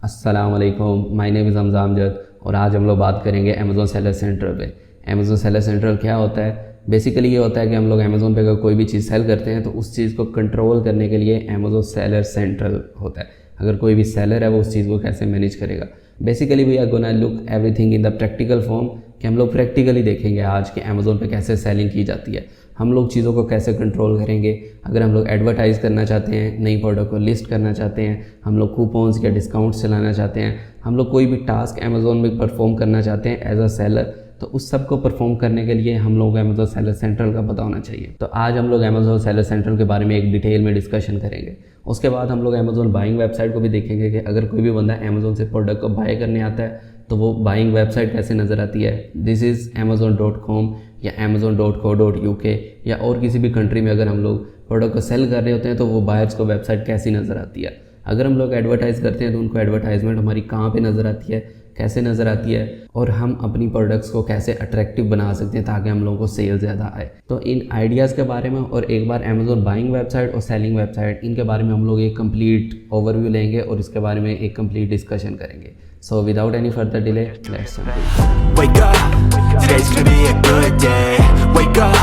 अस्सलाम वालेकुम, my name is Hamza Amjad और आज हम लोग बात करेंगे अमेज़ोन सेलर सेंट्रल पे। अमेज़ोन सेलर सेंट्रल क्या होता है? बेसिकली ये होता है कि हम लोग अमेज़ोन पे अगर कोई भी चीज़ सेल करते हैं तो उस चीज़ को कंट्रोल करने के लिए अमेज़ोन सेलर सेंट्रल होता है। अगर कोई भी सेलर है वो उस चीज़ को कैसे मैनेज करेगा। Basically we are gonna look everything in the practical form कि हम लोग प्रैक्टिकली देखेंगे आज कि अमेज़ोन पे कैसे सेलिंग की जाती है, हम लोग चीज़ों को कैसे कंट्रोल करेंगे। अगर हम लोग एडवर्टाइज़ करना चाहते हैं, नई प्रोडक्ट को लिस्ट करना चाहते हैं, हम लोग कूपन्स या डिस्काउंट्स चलाना चाहते हैं, हम लोग कोई भी टास्क अमेज़ोन में परफॉर्म करना चाहते हैं एज अ सेलर, तो उस सब को परफॉर्म करने के लिए हम लोग अमेज़ोन सेलर सेंट्रल का पता होना चाहिए। तो आज हम लोग अमेज़ोन सेलर सेंट्रल के बारे में एक डिटेल में डिस्कशन करेंगे। उसके बाद हम लोग अमेज़ोन बाइंग वेबसाइट को भी देखेंगे कि अगर कोई भी बंदा अमेज़ोन से प्रोडक्ट को बाय करने आता है तो वो बाइंग वेबसाइट कैसे नज़र आती है। दिस इज़ amazon.com या amazon.co.uk या और किसी भी कंट्री में अगर हम लोग प्रोडक्ट को सेल कर रहे होते हैं तो वो बायर्स को वेबसाइट कैसी नज़र आती है। अगर हम लोग एडवर्टाइज़ करते हैं तो उनको एडवर्टाइजमेंट हमारी कहाँ पे नज़र आती है, कैसे नज़र आती है, और हम अपनी प्रोडक्ट्स को कैसे अट्रैक्टिव बना सकते हैं ताकि हम लोगों को सेल ज़्यादा आए। तो इन आइडियाज़ के बारे में और एक बार अमेज़ोन बाइंग वेबसाइट और सेलिंग वेबसाइट, इनके बारे में हम लोग एक कंप्लीट ओवरव्यू लेंगे और इसके बारे में एक कंप्लीट डिस्कशन करेंगे। So without any further delay let's Wake up, today's gonna be a good day. Wake up,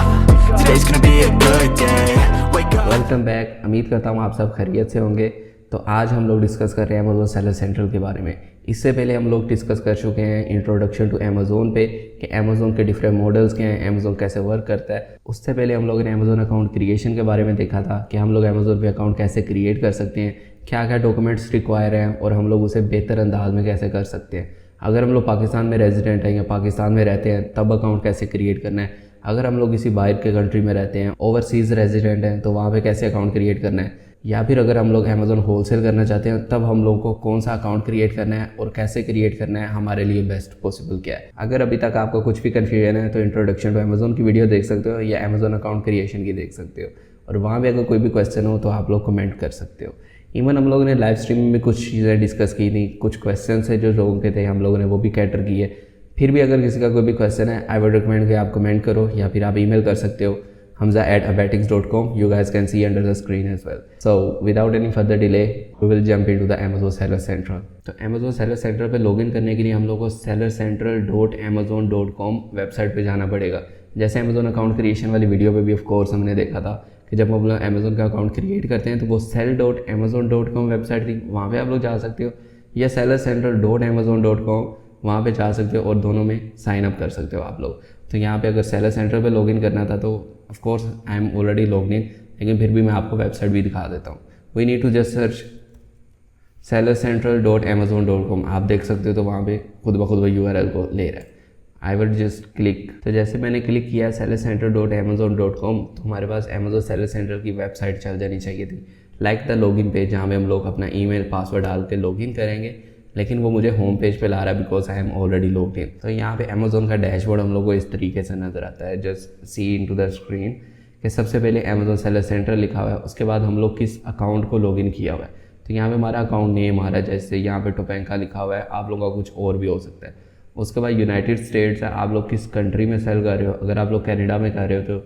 today's gonna be a good day. Wake up. Welcome back. उम्मीद करता हूँ आप सब खैरियत से होंगे। तो आज हम लोग डिस्कस कर रहे हैं अमेज़ोन सेलर सेंट्रल के बारे में। इससे पहले हम लोग डिस्कस कर चुके हैं इंट्रोडक्शन टू अमेज़ोन पे कि अमेज़ोन के डिफरेंट मॉडल्स क्या हैं, अमेज़ोन कैसे वर्क करता है। उससे पहले हम लोगों ने अमेज़ोन अकाउंट क्रिएशन के बारे में देखा था कि हम लोग अमेज़ोन पे अकाउंट कैसे क्रिएट कर सकते हैं, क्या क्या डॉक्यूमेंट्स रिक्वायर हैं और हम लोग उसे बेहतर अंदाज में कैसे कर सकते हैं। अगर हम लोग पाकिस्तान में रेजिडेंट हैं या पाकिस्तान में रहते हैं तब अकाउंट कैसे क्रिएट करना है। अगर हम लोग किसी बाहर के कंट्री में रहते हैं, ओवरसीज़ रेजिडेंट हैं, तो वहाँ पे कैसे अकाउंट क्रिएट करना है। या फिर अगर हम लोग अमेज़ोन होलसेल करना चाहते हैं तब हम लोगों को कौन सा अकाउंट क्रिएट करना है और कैसे क्रिएट करना है, हमारे लिए बेस्ट पॉसिबल क्या है। अगर अभी तक आपको कुछ भी कन्फ्यूजन है तो इंट्रोडक्शन टू अमेज़ोन की वीडियो देख सकते हो या अमेज़ोन अकाउंट क्रिएशन की देख सकते हो, और वहाँ भी अगर कोई भी क्वेश्चन हो तो आप लोग कमेंट कर सकते हो। इवन हम लोगों ने लाइव स्ट्रीम में कुछ चीज़ें डिस्कस की थी, कुछ क्वेश्चन है जो लोगों के थे हम लोगों ने वो भी कैटर किए। फिर भी अगर किसी का कोई भी क्वेश्चन है आई वुड रिकमेंड कि आप कमेंट करो या फिर आप ईमेल कर सकते हो hamza@abetics.com. You guys can see under the screen as well. So without any further delay we will jump into the Amazon Seller Central. तो Amazon Seller Central पे लॉगिन करने के लिए हम लोग को sellercentral.amazon.com वेबसाइट पे जाना पड़ेगा। जैसे Amazon अकाउंट क्रिएशन वाली वीडियो पे भी ऑफ कोर्स हमने देखा था कि जब हम लोग Amazon का अकाउंट क्रिएट करते हैं तो वो sell.amazon.com वेबसाइट थी, वहाँ पे आप लोग जा सकते हो, या sellercentral.amazon.com वहाँ पे जा सकते हो और दोनों में साइन अप कर सकते हो आप लोग। तो यहाँ पे अगर सेलर सेंटर पे लॉगिन करना था तो of course I am already login इन, लेकिन फिर भी मैं आपको वेबसाइट भी दिखा देता हूँ। We need to just search sellercentral.amazon.com। आप देख सकते हो तो वहाँ पे खुद ब खुद वो URL को ले रहा है। I would just click. तो जैसे मैंने क्लिक किया sellercentral.amazon.com तो हमारे पास अमेज़ोन सेलर सेंटर की वेबसाइट चल जानी चाहिए थी, लाइक द लॉगिन पेज, जहाँ पे हम लोग अपना ईमेल पासवर्ड डाल के लॉगिन करेंगे। लेकिन वो मुझे होम पेज पे ला रहा है because I am already logged in. तो यहाँ पे अमेज़ोन का डैशबोर्ड हम लोग को इस तरीके से नज़र आता है। Just see into the screen कि सबसे पहले अमेज़ोन सेलर सेंटर लिखा हुआ है, उसके बाद हम लोग किस अकाउंट को लॉगिन किया हुआ है। तो यहाँ पे हमारा अकाउंट नेम आ रहा है, जैसे यहाँ पे टोपेंका लिखा हुआ है, आप लोगों का कुछ और भी हो सकता है। उसके बाद यूनाइटेड स्टेट्स है, आप लोग किस कंट्री में सेल कर रहे हो। अगर आप लोग कनाडा में कर रहे हो तो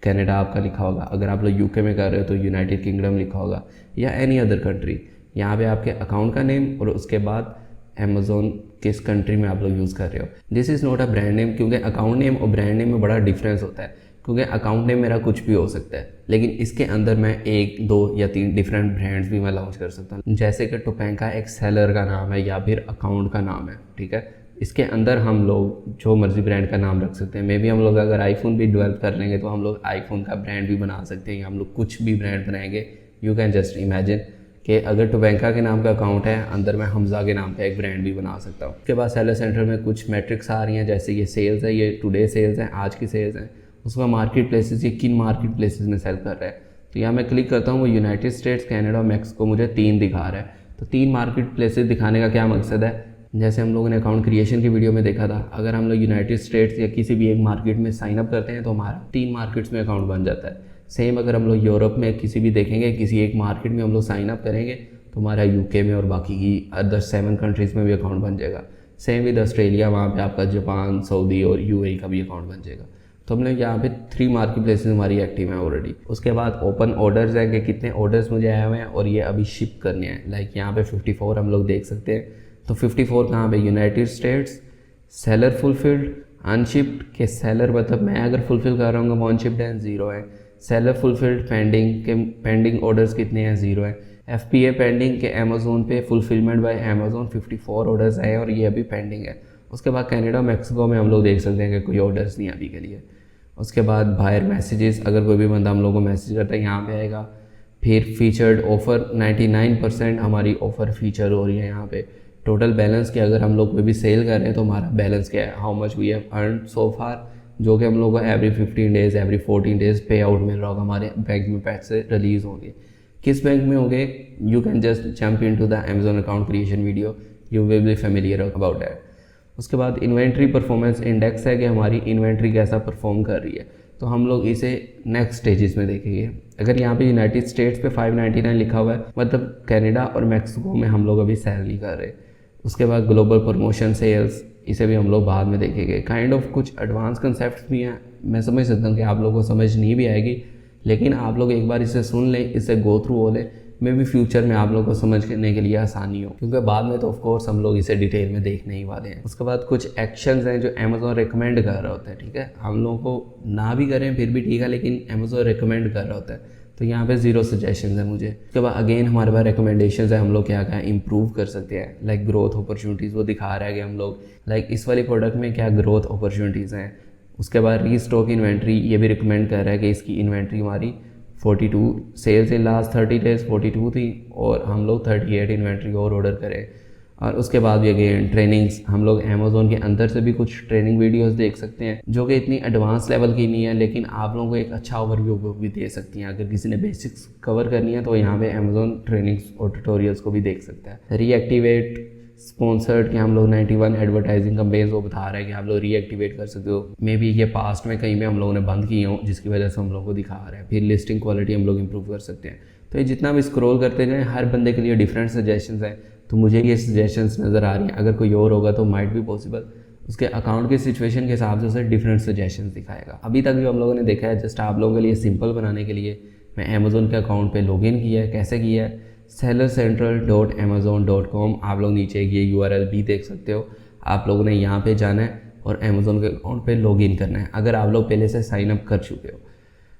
कनाडा आपका लिखा होगा, अगर आप लोग UK में कर रहे हो तो यूनाइटेड किंगडम लिखा होगा, या एनी अदर कंट्री। यहाँ पे आपके अकाउंट का नेम और उसके बाद अमेज़ोन किस कंट्री में आप लोग यूज़ कर रहे हो। This is not a brand name, क्योंकि अकाउंट नेम और ब्रांड नेम में बड़ा डिफरेंस होता है। क्योंकि अकाउंट नेम मेरा कुछ भी हो सकता है, लेकिन इसके अंदर मैं 1, 2 या 3 डिफरेंट ब्रांड्स भी मैं लॉन्च कर सकता हूँ। जैसे कि टोपेंका एक सेलर का नाम है या फिर अकाउंट का नाम है, ठीक है। इसके अंदर हम लोग जो मर्जी ब्रांड का नाम रख सकते हैं। मे बी हम लोग अगर आईफोन भी डेवलप कर लेंगे तो हम लोग आईफोन का ब्रांड भी बना सकते हैं, या हम लोग कुछ भी ब्रांड बनाएंगे। यू कैन जस्ट इमेजिन कि अगर टोपेंका के नाम का अकाउंट है, अंदर मैं हमज़ा के नाम पे एक ब्रांड भी बना सकता हूँ। उसके बाद सेलर सेंटर में कुछ मैट्रिक्स आ रही हैं, जैसे ये सेल्स है, ये टुडे सेल्स हैं, आज की सेल्स हैं। उसका मार्केट प्लेसेस, ये किन मार्केट प्लेसेस में सेल कर रहा है। तो यहाँ मैं क्लिक करता हूँ, वो यूनाइटेड स्टेट्स, कनाडा और मैक्सिको मुझे 3 दिखा रहा है। तो 3 मार्केट प्लेसेस दिखाने का क्या मकसद है, जैसे हम लोगों ने अकाउंट क्रिएशन की वीडियो में देखा था, अगर हम लोग यूनाइटेड स्टेट्स या किसी भी एक मार्केट में साइन अप करते हैं तो हमारा 3 मार्केट्स में अकाउंट बन जाता है। सेम अगर हम लोग यूरोप में किसी भी देखेंगे, किसी एक मार्केट में हम लोग साइन अप करेंगे तो हमारा UK में और बाकी की अदर 7 कंट्रीज़ में भी अकाउंट बन जाएगा। सेम विद ऑस्ट्रेलिया, वहाँ पे आपका जापान, सऊदी और UAE का भी अकाउंट बन जाएगा। तो तो हमने यहाँ पे 3 मार्केट प्लेसेस हमारी एक्टिव हैं ऑलरेडी। उसके बाद ओपन ऑर्डर्स हैं कि कितने ऑर्डर्स मुझे आए हुए हैं और ये अभी शिप करने हैं। लाइक यहाँ पे 54 हम लोग देख सकते हैं। तो 54 कहाँ पे, यूनाइटेड स्टेट्स, सेलर फुलफिल्ड, अनशिप्ड के सेलर मतलब मैं अगर फुलफिल कर रहा हूँ वो अनशिप्ड है, 0 है। सेलर फुलफिल्ड पेंडिंग के पेंडिंग ऑर्डर्स कितने हैं, 0 है। FPA पेंडिंग के अमेजोन पे फुलफिलमेंट बाय अमेजोन 54 ऑर्डर्स आए और ये अभी पेंडिंग है। उसके बाद कनाडा मैक्सिको में हम लोग देख सकते हैं कि कोई ऑर्डर्स नहीं अभी के लिए। उसके बाद बायर मैसेजेस, अगर कोई भी बंदा हम लोगों को मैसेज करता है यहाँ पे आएगा। फिर फीचर्ड ऑफ़र 99% हमारी ऑफ़र फीचर हो रही है यहाँ पे। टोटल बैलेंस की अगर हम लोग कोई भी सेल कर रहे हैं तो हमारा बैलेंस क्या है, how much we have earn so far, जो कि हम लोग को every 15 days every 14 days payout मिल रहा होगा हमारे बैंक में पैसे रिलीज़ होंगे। किस बैंक में होंगे, you can just jump into the Amazon account creation video, you will be familiar about that. उसके बाद इन्वेंट्री परफॉर्मेंस इंडेक्स है कि हमारी इन्वेंट्री कैसा परफॉर्म कर रही है। तो हम लोग इसे नेक्स्ट स्टेजेस में देखेंगे। अगर यहाँ पे यूनाइटेड स्टेट्स पे 599 लिखा हुआ है मतलब कनाडा और मैक्सिको में हम लोग अभी सेल नहीं कर रहे। उसके बाद ग्लोबल प्रमोशन सेल्स, इसे भी हम लोग बाद में देखेंगे। काइंड ऑफ कुछ एडवांस कंसेप्ट भी हैं, मैं समझ सकता हूँ कि आप लोगों को समझ नहीं भी आएगी, लेकिन आप लोग एक बार इसे सुन लें, इसे गो थ्रू हो लें, मे भी फ्यूचर में आप लोगों को समझने के लिए आसानी हो, क्योंकि बाद में तो ऑफ कोर्स हम लोग इसे डिटेल में देखने ही वाले हैं। उसके बाद कुछ एक्शंस हैं जो अमेजोन रिकमेंड कर रहा होता है, ठीक है। हम लोगों को ना भी करें फिर भी ठीक है, लेकिन अमेजोन रिकमेंड कर रहा होता है। तो यहाँ पे 0 सजेशंस है मुझे। उसके बाद अगेन हमारे पास रिकमेंडेशंस है, हम लोग क्या क्या इम्प्रूव कर सकते हैं। लाइक ग्रोथ अपॉर्चुनिटीज़ वो दिखा रहा है कि हम लोग लाइक इस वाली प्रोडक्ट में क्या ग्रोथ अपॉर्चुनिटीज़ हैं। उसके बाद रीस्टॉक इन्वेंट्री, ये भी रिकमेंड कर रहा है कि इसकी इन्वेंट्री हमारी 42 सेल्स इन लास्ट 30 डेज 42 थी और हम लोग 38 इन्वेंट्री और ऑर्डर करें। और उसके बाद भी अगेन ट्रेनिंग्स, हम लोग अमेजोन के अंदर से भी कुछ ट्रेनिंग वीडियोस देख सकते हैं जो कि इतनी एडवांस लेवल की नहीं है, लेकिन आप लोगों को एक अच्छा ओवरव्यू भी दे सकती हैं। अगर किसी ने बेसिक्स कवर करनी है तो यहाँ पे अमेजोन ट्रेनिंग्स और ट्यूटोरियल्स को भी देख सकता है। रीएक्टिवेट स्पॉन्सर्ड के हम लोग 91 एडवर्टाइजिंग कंपेन्स वो बता रहा है कि आप लोग रीएक्टिवेट कर सकते हो। मे बी ये पास्ट में कहीं पे हम लोगों ने बंद किए हों जिसकी वजह से हम लोग को दिखा रहा है। फिर लिस्टिंग क्वालिटी हम लोग इंप्रूव कर सकते हैं। तो ये जितना भी स्क्रॉल करते जाएँ, हर बंदे के लिए डिफरेंट सजेशंस हैं। तो मुझे ये सजेशंस नज़र आ रही हैं, अगर कोई और होगा तो माइट भी पॉसिबल उसके अकाउंट की सिचुएशन के हिसाब से उसे डिफरेंट सजेशंस दिखाएगा। अभी तक जो हम लोगों ने देखा है, जस्ट आप लोगों के लिए सिंपल बनाने के लिए मैं अमेजोन के अकाउंट पे लॉगिन किया है। कैसे किया है, sellercentral.amazon.com, आप लोग नीचे ये URL भी देख सकते हो। आप लोगों ने यहाँ पे जाना है और अमेजोन के अकाउंट पे लॉगिन करना है। अगर आप लोग पहले से साइन अप कर चुके हो,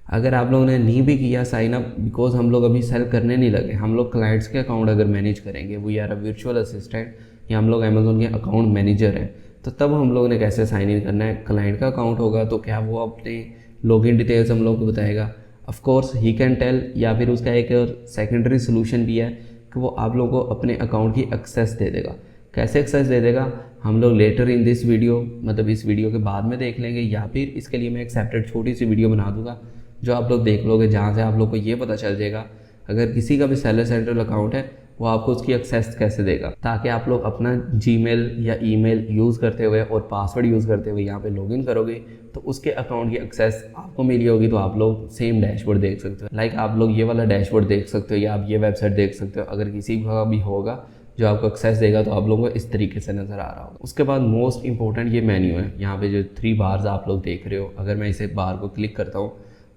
अगर आप लोगों ने नहीं भी किया साइन अप, बिकॉज हम लोग अभी सेल करने नहीं लगे, हम लोग क्लाइंट्स के अकाउंट अगर मैनेज करेंगे, we are a virtual assistant या हम लोग अमेजोन के अकाउंट मैनेजर हैं, तो तब हम लोगों ने कैसे साइन इन करना है। क्लाइंट का अकाउंट होगा तो क्या वो अपने लॉगिन डिटेल्स हम लोग को बताएगा, of course he can tell, या फिर उसका एक और सेकेंडरी सोल्यूशन भी है कि वो आप लोगों को अपने अकाउंट की एक्सेस दे देगा। कैसे एक्सेस दे देगा हम लोग लेटर इन दिस वीडियो, मतलब इस वीडियो के बाद में देख लेंगे, या फिर इसके लिए मैं एक सेपरेट छोटी सी वीडियो बना दूंगा जो आप लोग देख लोगे, जहाँ से आप लोग को ये पता चल जाएगा अगर किसी का भी सेलर सेंट्रल अकाउंट है वो आपको उसकी एक्सेस कैसे देगा, ताकि आप लोग अपना जीमेल या ईमेल यूज़ करते हुए और पासवर्ड यूज़ करते हुए यहाँ पे लॉगिन करोगे तो उसके अकाउंट की एक्सेस आपको मिली होगी। तो आप लोग सेम डैशबोर्ड देख सकते हो, लाइक आप लोग ये वाला डैशबोर्ड देख सकते हो या आप ये वेबसाइट देख सकते हो। अगर किसी का भी होगा जो आपको एक्सेस देगा तो आप लोगों को इस तरीके से नज़र आ रहा होगा। उसके बाद मोस्ट इंपॉर्टेंट ये मेन्यू है, यहाँ पे जो 3 बार्स आप लोग देख रहे हो, अगर मैं इसे बार को क्लिक करता हूँ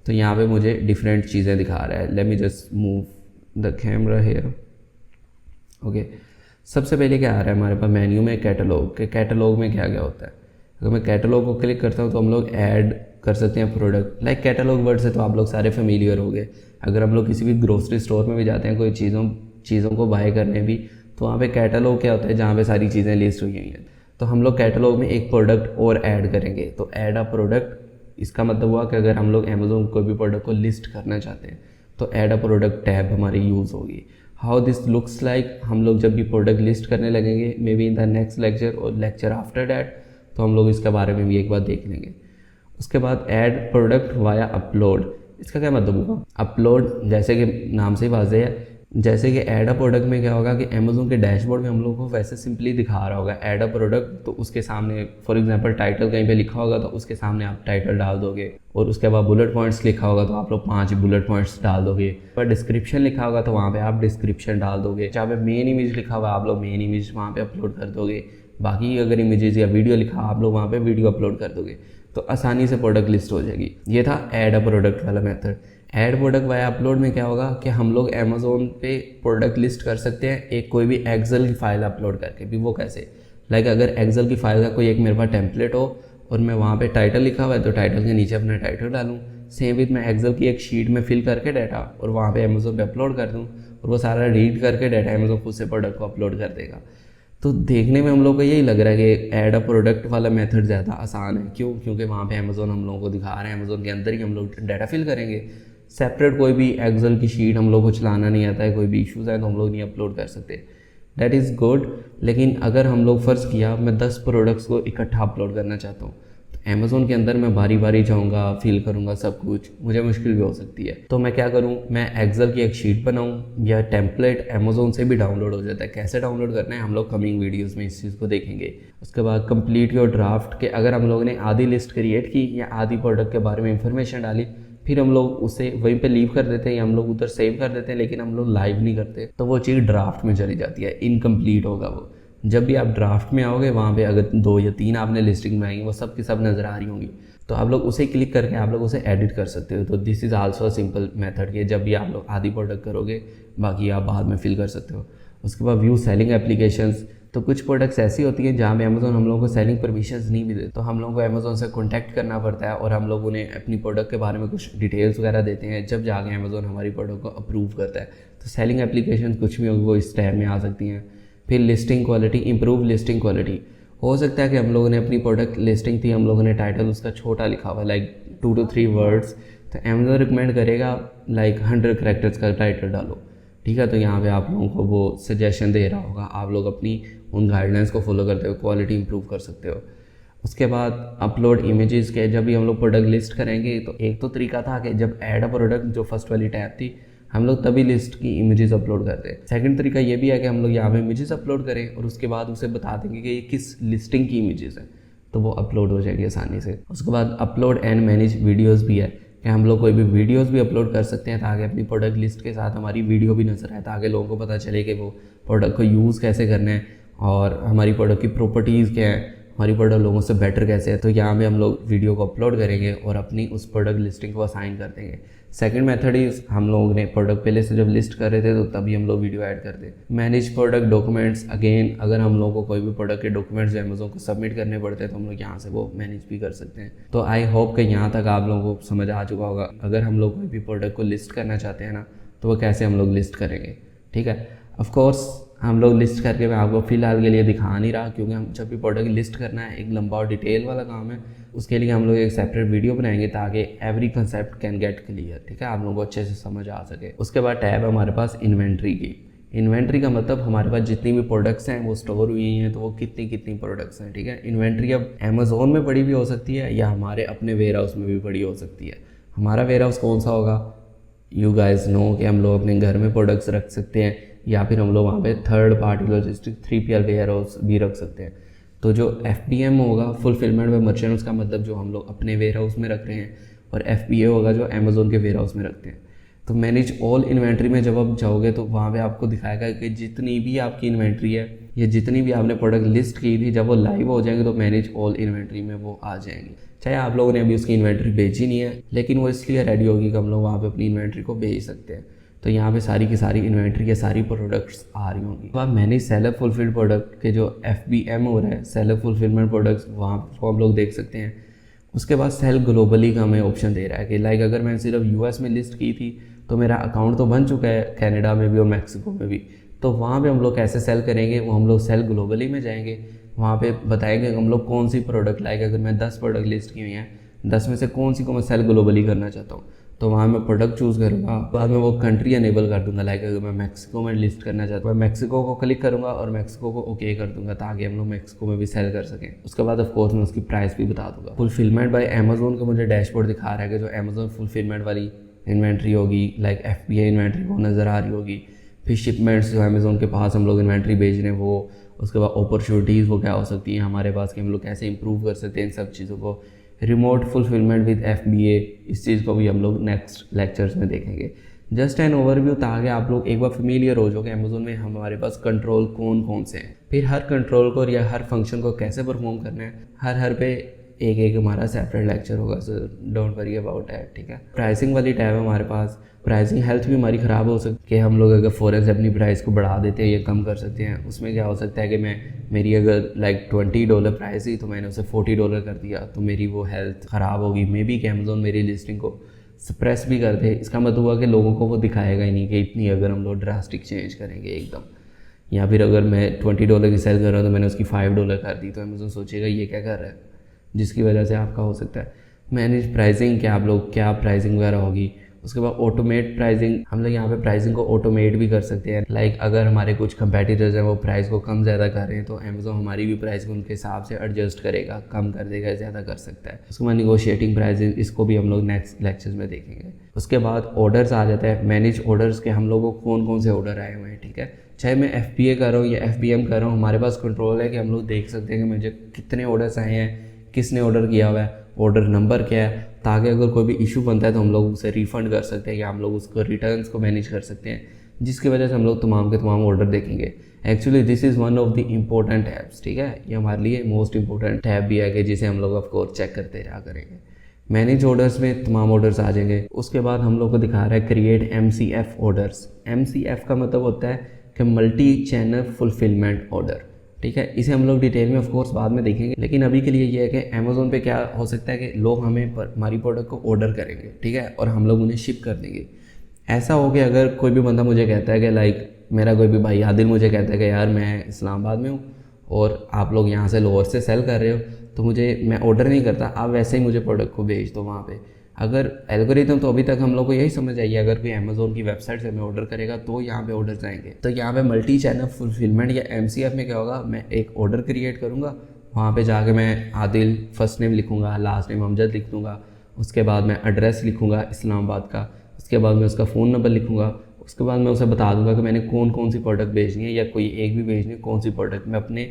तो यहाँ पे मुझे डिफरेंट चीज़ें दिखा रहा है। Let me just move the camera here. Okay, सबसे पहले क्या आ रहा है हमारे पास मेन्यू में, कैटलॉग के। कैटलॉग में क्या क्या होता है, अगर मैं कैटलॉग को क्लिक करता हूँ तो हम लोग ऐड कर सकते हैं प्रोडक्ट। लाइक कैटलॉग वर्ड से तो आप लोग सारे फेमिलियर हो गए। अगर हम लोग किसी भी ग्रोसरी स्टोर में भी जाते हैं कोई चीज़ों को बाय करने भी, तो वहाँ पे कैटलॉग क्या होता है, जहाँ पे सारी चीज़ें लिस्ट हुई हैं। तो हम लोग कैटलॉग में एक प्रोडक्ट और ऐड करेंगे, तो ऐड अ प्रोडक्ट, इसका मतलब हुआ कि अगर हम लोग अमेजोन कोई भी प्रोडक्ट को लिस्ट करना चाहते हैं तो ऐड अ प्रोडक्ट टैब हमारी यूज़ होगी। हाउ दिस लुक्स लाइक, हम लोग जब भी प्रोडक्ट लिस्ट करने लगेंगे may be in the next lecture और लेक्चर आफ्टर डैट, तो हम लोग इसके बारे में भी एक बार देख लेंगे। उसके बाद ऐड प्रोडक्ट वाया अपलोड, इसका क्या मतलब होगा, अपलोड जैसे कि नाम से ही वाज़ेह है, जैसे कि ऐड अ प्रोडक्ट में क्या होगा कि अमेजोन के डैशबोर्ड में हम लोगों को वैसे सिंपली दिखा रहा होगा ऐड अ प्रोडक्ट, तो उसके सामने फॉर एग्जांपल टाइटल कहीं पे लिखा होगा तो उसके सामने आप टाइटल डाल दोगे, और उसके बाद बुलेट पॉइंट्स लिखा होगा तो आप लोग 5 बुलेट पॉइंट्स डाल दोगे। पर डिस्क्रिप्शन लिखा होगा तो वहाँ पे आप डिस्क्रिप्शन डाल दोगे। जहाँ पे मेन इमेज लिखा हुआ आप लोग मेन इमेज वहाँ पे अपलोड कर दोगे। बाकी अगर इमेजेस या वीडियो लिखा आप लोग वहाँ पे वीडियो अपलोड कर दोगे। तो आसानी से प्रोडक्ट लिस्ट हो जाएगी। ये था ऐड अ प्रोडक्ट वाला method. Add product via upload में क्या होगा कि हम लोग अमेज़ोन पे प्रोडक्ट लिस्ट कर सकते हैं एक कोई भी एक्सेल की फ़ाइल अपलोड करके भी। वो कैसे, लाइक अगर एक्सेल की फ़ाइल का कोई एक मेरे पास टेम्पलेट हो और मैं वहाँ पे टाइटल लिखा हुआ है तो टाइटल के नीचे अपना टाइटल डालूँ। सेम विद मैं एक्सेल की एक शीट में फिल करके डाटा और वहाँ पे अमेज़ोन पे अपलोड कर दूँ और वो सारा रीड करके डाटा अमेज़ोन खुद से प्रोडक्ट को अपलोड कर देगा। तो देखने में हम लोग को यही लग रहा है कि ऐड अ प्रोडक्ट वाला मेथड ज़्यादा आसान है। क्यों? क्योंकि वहाँ पे अमेज़ोन हम लोगों को दिखा रहे हैं, अमेज़ोन के अंदर ही हम लोग डाटा फिल करेंगे। सेपरेट कोई भी एक्सेल की शीट हम लोग को चलाना नहीं आता है, कोई भी इश्यूज़ है तो हम लोग नहीं अपलोड कर सकते। That is good. लेकिन अगर हम लोग फ़र्ज़ किया मैं 10 प्रोडक्ट्स को इकट्ठा अपलोड करना चाहता हूँ तो अमेज़ोन के अंदर मैं बारी बारी जाऊँगा, फिल करूँगा सब कुछ, मुझे मुश्किल भी हो सकती है। तो मैं क्या करूँ, मैं एक्सेल की एक शीट बनाऊँ या टेम्पलेट अमेज़ोन से भी डाउनलोड हो जाता है। कैसे डाउनलोड करना है हम लोग कमिंग वीडियोज़ में इस चीज़ को देखेंगे। उसके बाद कंप्लीट योर ड्राफ्ट के अगर हम लोगों ने आधी लिस्ट क्रिएट की या आधी प्रोडक्ट के बारे में इंफॉर्मेशन डाली, फिर हम लोग उसे वहीं पे लीव कर देते हैं या हम लोग उधर सेव कर देते हैं, लेकिन हम लोग लाइव नहीं करते, तो वो चीज़ ड्राफ्ट में चली जाती है, इनकम्प्लीट होगा वो। जब भी आप ड्राफ्ट में आओगे वहाँ पे अगर 2 या 3 आपने लिस्टिंग में आई वो सब की सब नज़र आ रही होंगी, तो आप लोग उसे क्लिक करके आप लोग उसे एडिट कर सकते हो। तो this is also a simple method कि जब भी आप लोग आधी प्रोडक्ट करोगे बाकी आप बाद में फिल कर सकते हो। उसके बाद व्यू सेलिंग एप्लीकेशंस, तो कुछ प्रोडक्ट्स ऐसी होती हैं जहाँ पे अमेज़ोन हम लोगों को सेलिंग परमिशंस नहीं भी देते, तो हम लोगों को अमेज़ोन से कॉन्टैक्ट करना पड़ता है और हम लोग उन्हें अपनी प्रोडक्ट के बारे में कुछ डिटेल्स वगैरह देते हैं, जब जाके अमेज़ोन हमारी प्रोडक्ट को अप्रूव करता है। तो सेलिंग एप्लीकेशन कुछ भी होगी वो इस टैब में आ सकती हैं। फिर listing quality, improve listing quality. हो सकता है कि हम लोगों ने अपनी प्रोडक्ट लिस्टिंग थी, हम लोगों ने टाइटल उसका छोटा लिखा हुआ लाइक 2 to 3 वर्ड्स, तो अमेज़ोन रिकमेंड करेगा लाइक 100 कैरेक्टर्स का टाइटल डालो, ठीक है। तो यहाँ पे आप लोगों को वो सजेशन दे रहा होगा, आप लोग अपनी उन गाइडलाइंस को फॉलो करते हुए क्वालिटी इंप्रूव कर सकते हो। उसके बाद अपलोड इमेजेस के, जब भी हम लोग प्रोडक्ट लिस्ट करेंगे तो एक तो तरीका था कि जब ऐड अ प्रोडक्ट जो फर्स्ट वाली टैब थी हम लोग तभी लिस्ट की इमेजेस अपलोड करते हैं। सेकंड तरीका ये भी है कि हम लोग यहाँ पे इमेजेस अपलोड करें और उसके बाद उसे बता देंगे कि ये किस लिस्टिंग की इमेजेस है, तो वो अपलोड हो जाएगी आसानी से। उसके बाद अपलोड एंड मैनेज वीडियोस भी है कि हम लोग कोई भी वीडियोस भी अपलोड कर सकते हैं ताकि अपनी प्रोडक्ट लिस्ट के साथ हमारी वीडियो भी नजर आए, ताकि लोगों को पता चले कि वो प्रोडक्ट को यूज़ कैसे करना है और हमारी प्रोडक्ट की प्रॉपर्टीज़ क्या है, हमारी प्रोडक्ट लोगों से बेटर कैसे है। तो यहाँ पे हम लोग वीडियो को अपलोड करेंगे और अपनी उस प्रोडक्ट लिस्टिंग को असाइन कर देंगे। सेकंड मेथड इज हम लोगों ने प्रोडक्ट पहले से जब लिस्ट कर रहे थे तो तभी हम लोग वीडियो ऐड करते। मैनेज प्रोडक्ट डॉक्यूमेंट्स, अगेन अगर हम लोगों को कोई भी प्रोडक्ट के डॉक्यूमेंट्स अमेज़ोन को सबमिट करने पड़ते हैं तो हम लोग यहाँ से वो मैनेज भी कर सकते हैं। तो आई होप कि यहाँ तक आप लोगों को समझ आ चुका होगा। अगर हम लोग कोई भी प्रोडक्ट को लिस्ट करना चाहते हैं ना तो वो कैसे हम लोग लिस्ट करेंगे, ठीक है। ऑफकोर्स हम लोग लिस्ट करके मैं आपको फ़िलहाल के लिए दिखा नहीं रहा, क्योंकि हम जब भी प्रोडक्ट लिस्ट करना है एक लंबा और डिटेल वाला काम है, उसके लिए हम लोग एक सेपरेट वीडियो बनाएंगे ताकि every concept can get clear, ठीक है, आप लोगों को अच्छे से समझ आ सके। उसके बाद टैब है हमारे पास इन्वेंट्री की। इन्वेंट्री का मतलब हमारे पास जितनी भी प्रोडक्ट्स हैं वो स्टोर हुई हैं तो वो कितनी प्रोडक्ट्स हैं, ठीक है। इन्वेंट्री अब अमेज़ोन में पड़ी भी हो सकती है या हमारे अपने वेयर हाउस में भी पड़ी हो सकती है। हमारा वेयर हाउस कौन सा होगा, यू गाइज नो, कि हम लोग अपने घर में प्रोडक्ट्स रख सकते हैं या फिर हम लोग वहाँ पे third party logistic 3PL warehouse भी रख सकते हैं। तो जो FBM होगा फुलफिलमेंट बाय मर्चेंट, उसका मतलब जो हम लोग अपने वेयर हाउस में रख रहे हैं, और FBA होगा जो अमेज़ोन के वेयर हाउस में रखते हैं। तो मैनेज ऑल इन्वेंट्री में जब आप जाओगे तो वहाँ पे आपको दिखाएगा कि जितनी भी आपकी इन्वेंट्री है या जितनी भी आपने प्रोडक्ट लिस्ट की थी, जब वो लाइव हो जाएंगे तो मैनेज ऑल इन्वेंट्री में वो आ जाएंगी। चाहे आप लोगों ने अभी उसकी इन्वेंट्री भेजी नहीं है, लेकिन वो इसलिए रेडी होगी कि हम लोग वहाँ पे अपनी इन्वेंट्री को भेज सकते हैं। तो यहाँ पे सारी की सारी इन्वेंट्री के सारी प्रोडक्ट्स आ रही होंगी। तो आप मैनेज सेलर फुलफिल्ड प्रोडक्ट के जो FBM हो रहा है, सेलर फुलफिलमेंट प्रोडक्ट्स, वहाँ को हम लोग देख सकते हैं। उसके बाद सेल ग्लोबली का हमें ऑप्शन दे रहा है कि लाइक अगर मैं सिर्फ US में लिस्ट की थी तो मेरा अकाउंट तो बन चुका है कनाडा में भी और मैक्सिको में भी, तो वहाँ पे हम लोग कैसे सेल करेंगे, वो हम लोग सेल ग्लोबली में जाएंगे, वहाँ पे बताएंगे हम लोग कौन सी प्रोडक्ट, लाइक अगर मैं 10 प्रोडक्ट लिस्ट की हुई हैं, 10 में से कौन सी को मैं सेल ग्लोबली करना चाहता हूँ, तो वहाँ मैं प्रोडक्ट चूज़ करूँगा। बाद में वो कंट्री अनेबल कर दूँगा, लाइक अगर मैं मैक्सिको में लिस्ट करना चाहता हूँ, मैं मैक्सिको को क्लिक करूँगा और मैक्सिको को ओके कर दूँगा ताकि हम लोग मैक्सिको में भी सेल कर सकें। उसके बाद ऑफ कोर्स मैं उसकी प्राइस भी बता दूँगा। फुलफिलमेंट बाय अमेज़ोन का मुझे डैशबोर्ड दिखा रहा है कि जो अमेज़ोन फुलफिलमेंट वाली इन्वेंट्री होगी, लाइक FBA इन्वेंट्री वो नज़र आ रही होगी। फिर शिपमेंट्स जो अमेज़ोन के पास हम लोग इन्वेंट्री भेज रहे हैं वो, उसके बाद अपॉर्चुनिटीज़ वो क्या हो सकती हैं हमारे पास कि हम लोग कैसे इंप्रूव कर सकते हैं इन सब चीज़ों को। रिमोट फुलफिलमेंट विद FBA, इस चीज़ को भी हम लोग नेक्स्ट लेक्चर्स में देखेंगे। जस्ट एन ओवरव्यू ताकि आप लोग एक बार फेमिलियर हो जाओ कि अमेज़ोन में हमारे पास कंट्रोल कौन कौन से हैं, फिर हर कंट्रोल को या हर फंक्शन को कैसे परफॉर्म करना है, हर पे एक एक हमारा सेपरेट लेक्चर होगा, so don't worry about that, ठीक है। प्राइसिंग वाली टैब है हमारे पास। प्राइसिंग हेल्थ भी हमारी ख़राब हो सकती है, हम लोग अगर फ़ौरन से अपनी प्राइस को बढ़ा देते हैं या कम कर सकते हैं। उसमें क्या हो सकता है कि मेरी अगर लाइक $20 प्राइस थी तो मैंने उसे $40 कर दिया, तो मेरी वो हेल्थ ख़राब होगी। मे बी कि अमेज़ॉन मेरी लिस्टिंग को सप्रेस भी कर दे। इसका मतलब हुआ कि लोगों को वो दिखाएगा ही नहीं कि इतनी अगर हम लोग ड्रास्टिक चेंज करेंगे एकदम। या फिर अगर मैं $20 की सेल कर रहा हूँ तो मैंने उसकी $5 कर दी, तो अमेज़ॉन सोचेगा ये क्या कर रहा है, जिसकी वजह से आपका हो सकता है मैनेज प्राइसिंग। क्या आप लोग क्या प्राइसिंग वगैरह होगी। उसके बाद ऑटोमेट प्राइसिंग, हम लोग यहाँ पे प्राइसिंग को ऑटोमेट भी कर सकते हैं। लाइक अगर हमारे कुछ कंपेटिटर्स हैं वो प्राइस को कम ज़्यादा कर रहे हैं तो अमेज़ॉन हमारी भी प्राइस को उनके हिसाब से एडजस्ट करेगा, कम कर देगा, ज़्यादा कर सकता है। उसके बाद निगोशिएटिंग प्राइसिंग, इसको भी हम लोग नेक्स्ट लेक्चर्स में देखेंगे। उसके बाद ऑर्डर्स आ जाता है, मैनेज ऑर्डर्स के हम लोगों को कौन कौन से ऑर्डर आए हुए हैं, ठीक है। चाहे मैं FBA कर रहा हूँ या FBM कर रहा हूँ, हमारे पास कंट्रोल है कि हम लोग देख सकते हैं कि मुझे कितने ऑर्डर्स आए हैं, किसने ऑर्डर किया हुआ है, ऑर्डर नंबर क्या है, ताकि अगर कोई भी इशू बनता है तो हम लोग उसे रिफ़ंड कर सकते हैं या हम लोग उसको रिटर्न्स को मैनेज कर सकते हैं, जिसकी वजह से हम लोग तमाम के तमाम ऑर्डर देखेंगे। Actually this is one of the important tabs, ठीक है। ये हमारे लिए मोस्ट इंपॉर्टेंट टैब भी है कि जिसे हम लोग ऑफ कोर्स चेक करते रहा करेंगे। मैनेज ऑर्डर्स में तमाम ऑर्डर्स आ जाएंगे। उसके बाद हम लोग को दिखा रहा है क्रिएट MCF ऑर्डर्स। MCF का मतलब होता है कि मल्टी चैनल फुलफिलमेंट ऑर्डर, ठीक है। इसे हम लोग डिटेल में ऑफ कोर्स बाद में देखेंगे, लेकिन अभी के लिए ये है कि अमेज़ॉन पे क्या हो सकता है कि लोग हमें हमारी प्रोडक्ट को ऑर्डर करेंगे, ठीक है, और हम लोग उन्हें शिप कर देंगे। ऐसा हो कि अगर कोई भी बंदा मुझे कहता है कि लाइक मेरा कोई भी भाई आदिल मुझे कहता है कि यार मैं इस्लामाबाद में हूँ और आप लोग यहाँ से लाहौर से सेल कर रहे हो, तो मैं ऑर्डर नहीं करता, आप वैसे ही मुझे प्रोडक्ट को भेज दो वहाँ पे। अगर एल्गोरिथम तो अभी तक हम लोग को यही समझ आई है, अगर कोई अमेज़ॉन की वेबसाइट से हमें ऑर्डर करेगा तो यहाँ पे ऑर्डर जाएंगे। तो यहाँ पे मल्टी चैनल फुलफिलमेंट या MCF में क्या होगा, मैं एक ऑर्डर क्रिएट करूँगा, वहाँ पे जाके मैं आदिल फर्स्ट नेम लिखूँगा, लास्ट नेम अमजद लिख दूँगा, उसके बाद मैं एड्रेस लिखूँगा इस्लामाबाद का, उसके बाद मैं उसका फ़ोन नंबर लिखूँगा, उसके बाद मैं उसे बता दूँगा कि मैंने कौन कौन सी प्रोडक्ट भेजनी है या कोई एक भी भेजनी है, कौन सी प्रोडक्ट मैं अपने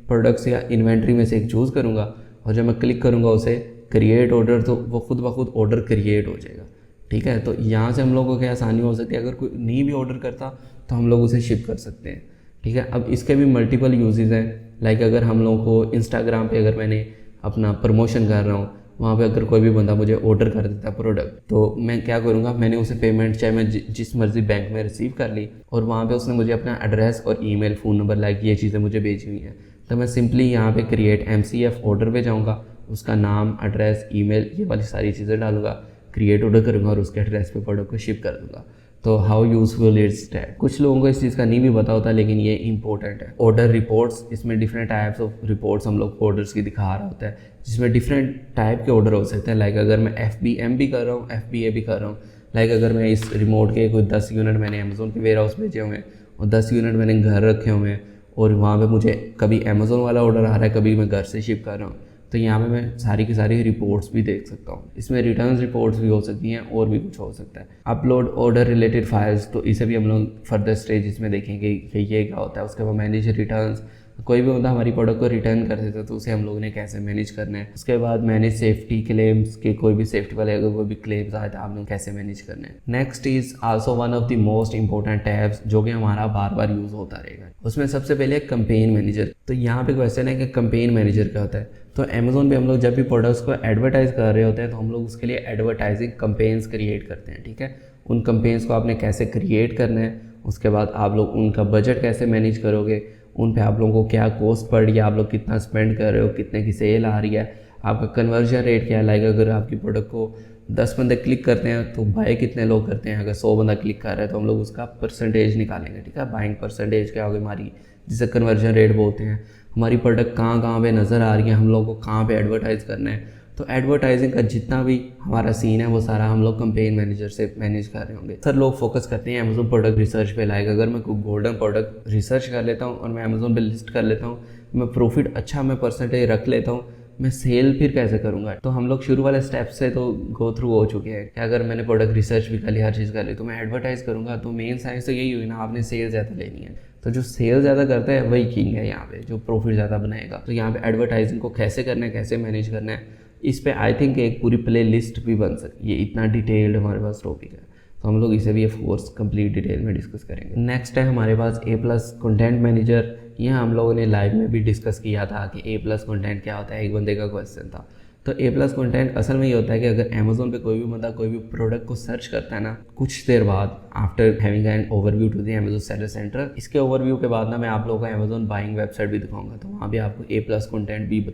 प्रोडक्ट्स या इन्वेंट्री में से एक चूज़ करूँगा, और जब मैं क्लिक करूँगा उसे क्रिएट ऑर्डर तो वो खुद ब खुद ऑर्डर क्रिएट हो जाएगा, ठीक है। तो यहाँ से हम लोगों को क्या आसानी हो सकती है, अगर कोई नहीं भी ऑर्डर करता तो हम लोग उसे शिप कर सकते हैं, ठीक है। अब इसके भी मल्टीपल यूजेस हैं। लाइक अगर हम लोगों को इंस्टाग्राम पे अगर मैंने अपना प्रमोशन कर रहा हूँ, वहाँ पे अगर कोई भी बंदा मुझे ऑर्डर कर देता है प्रोडक्ट, तो मैं क्या करूँगा, मैंने उसे पेमेंट चाहे मैं जिस मर्जी बैंक में रिसीव कर ली और वहाँ पे उसने मुझे अपना एड्रेस और ईमेल, फ़ोन नंबर, लाइक ये चीज़ें मुझे भेजी हुई हैं, तो मैं सिंपली यहाँ पे क्रिएट MCF ऑर्डर पे जाऊँगा, उसका नाम, एड्रेस, ईमेल, ये वाली सारी चीज़ें डालूंगा, क्रिएट ऑर्डर करूँगा और उसके एड्रेस पे प्रोडक्ट को शिप कर दूँगा। तो हाउ यूजफुल इट्स दैट। कुछ लोगों को इस चीज़ का नहीं भी पता होता, लेकिन ये इंपॉर्टेंट है। ऑर्डर रिपोर्ट्स, इसमें डिफरेंट टाइप्स ऑफ रिपोर्ट्स हम लोग ऑर्डर्स की दिखा रहा होता है, जिसमें डिफरेंट टाइप के ऑर्डर हो सकते हैं। लाइक अगर मैं FBM भी कर रहा हूँ, FBA भी कर रहा हूँ, लाइक अगर मैं इस रिमोट के कोई 10 यूनिट मैंने अमेज़ोन के वेयर हाउस भेजे हुए हैं और 10 यूनिट मैंने घर रखे हुए हैं और वहाँ पे मुझे कभी अमेज़ोन वाला ऑर्डर आ रहा है, कभी मैं घर से शिप कर रहा हूँ, तो यहाँ पे मैं सारी की सारी रिपोर्ट्स भी देख सकता हूँ। इसमें रिटर्न्स रिपोर्ट्स भी हो सकती हैं और भी कुछ हो सकता है। अपलोड ऑर्डर रिलेटेड फाइल्स, तो इसे भी हम लोग फर्दर स्टेज इसमें देखेंगे कि ये क्या होता है। उसके बाद मैनेज रिटर्न्स, कोई भी बंदा हमारी प्रोडक्ट को रिटर्न कर देता है तो उसे हम लोगों ने कैसे मैनेज करना है। उसके बाद मैनेज सेफ्टी क्लेम्स के, कोई भी सेफ्टी वाले अगर कोई भी क्लेम्स आए तो आप लोग कैसे मैनेज करना है। Next is also one of the most important tabs जो कि हमारा बार बार यूज़ होता रहेगा। उसमें सबसे पहले कंपेन मैनेजर। तो यहाँ पे क्वेश्चन है कि कंपेन मैनेजर क्या होता है। तो अमेज़ोन पे हम लोग जब भी प्रोडक्ट्स को एडवर्टाइज कर रहे होते हैं तो हम लोग उसके लिए एडवर्टाइजिंग कंपेन्स क्रिएट करते हैं, ठीक है। उन कंपेन्स को आपने कैसे क्रिएट करना है, उसके बाद आप लोग उनका बजट कैसे मैनेज करोगे, उन पे आप लोगों को क्या कॉस्ट पड़ रही है, आप लोग कितना स्पेंड कर रहे हो, कितने की सेल आ रही है, आपका कन्वर्जन रेट क्या है। लाइक अगर आपकी प्रोडक्ट को 10 बंदे क्लिक करते हैं तो बाय कितने लोग करते हैं। अगर 100 बंदा क्लिक कर रहा है तो हम लोग उसका परसेंटेज निकालेंगे, ठीक है। बाइंग परसेंटेज क्या होगी हमारी, जिसे कन्वर्जन रेट बोलते हैं। हमारी प्रोडक्ट कहाँ कहाँ पे नज़र आ रही है, हम लोगों को कहाँ पे एडवर्टाइज़ करना है। तो एडवर्टाइजिंग का जितना भी हमारा सीन है वो सारा हम लोग कंपेन मैनेजर से मैनेज कर रहे होंगे। सर लोग फोकस करते हैं अमेज़ोन प्रोडक्ट रिसर्च पे। लाइक अगर मैं कोई गोल्डन प्रोडक्ट रिसर्च कर लेता हूँ और मैं अमेज़ोन पे लिस्ट कर लेता हूँ, मैं प्रॉफिट अच्छा मैं परसेंटेज रख लेता हूँ, मैं सेल फिर कैसे करूँगा। तो हम लोग शुरू वाले स्टेप से तो गो थ्रू हो चुके हैं कि अगर मैंने प्रोडक्ट रिसर्च भी कर ली, हर चीज़ कर ली, तो मैं एडवर्टाइज़ करूँगा। तो मेन साइंस तो यही हुई ना, आपने सेल ज़्यादा लेनी है। तो जो सेल ज़्यादा करता है वही किंग है यहाँ पे, जो प्रॉफिट ज़्यादा बनाएगा। तो यहाँ पे एडवर्टाइजिंग को कैसे करना है, कैसे मैनेज करना है, इस पे आई थिंक एक पूरी प्ले लिस्ट भी बन सकती है। ये इतना डिटेल्ड हमारे पास टॉपिक है तो हम लोग इसे भी ऑफ कोर्स कंप्लीट डिटेल में डिस्कस करेंगे। नेक्स्ट है हमारे पास A+ कंटेंट मैनेजर। ये हम लोगों ने लाइव में भी डिस्कस किया था कि A+ कंटेंट क्या होता है, एक बंदे का क्वेश्चन था। तो A+ कंटेंट असल में ये होता है कि अगर अमेजोन पे कोई भी बंदा कोई भी प्रोडक्ट को सर्च करता है ना, कुछ देर बाद after having an overview to the Amazon seller centre, इसके ओवरव्यू के बाद ना मैं आप लोगों को अमेजोन बाइंग वेबसाइट भी दिखाऊंगा, तो वहाँ भी आपको A+ कंटेंट भी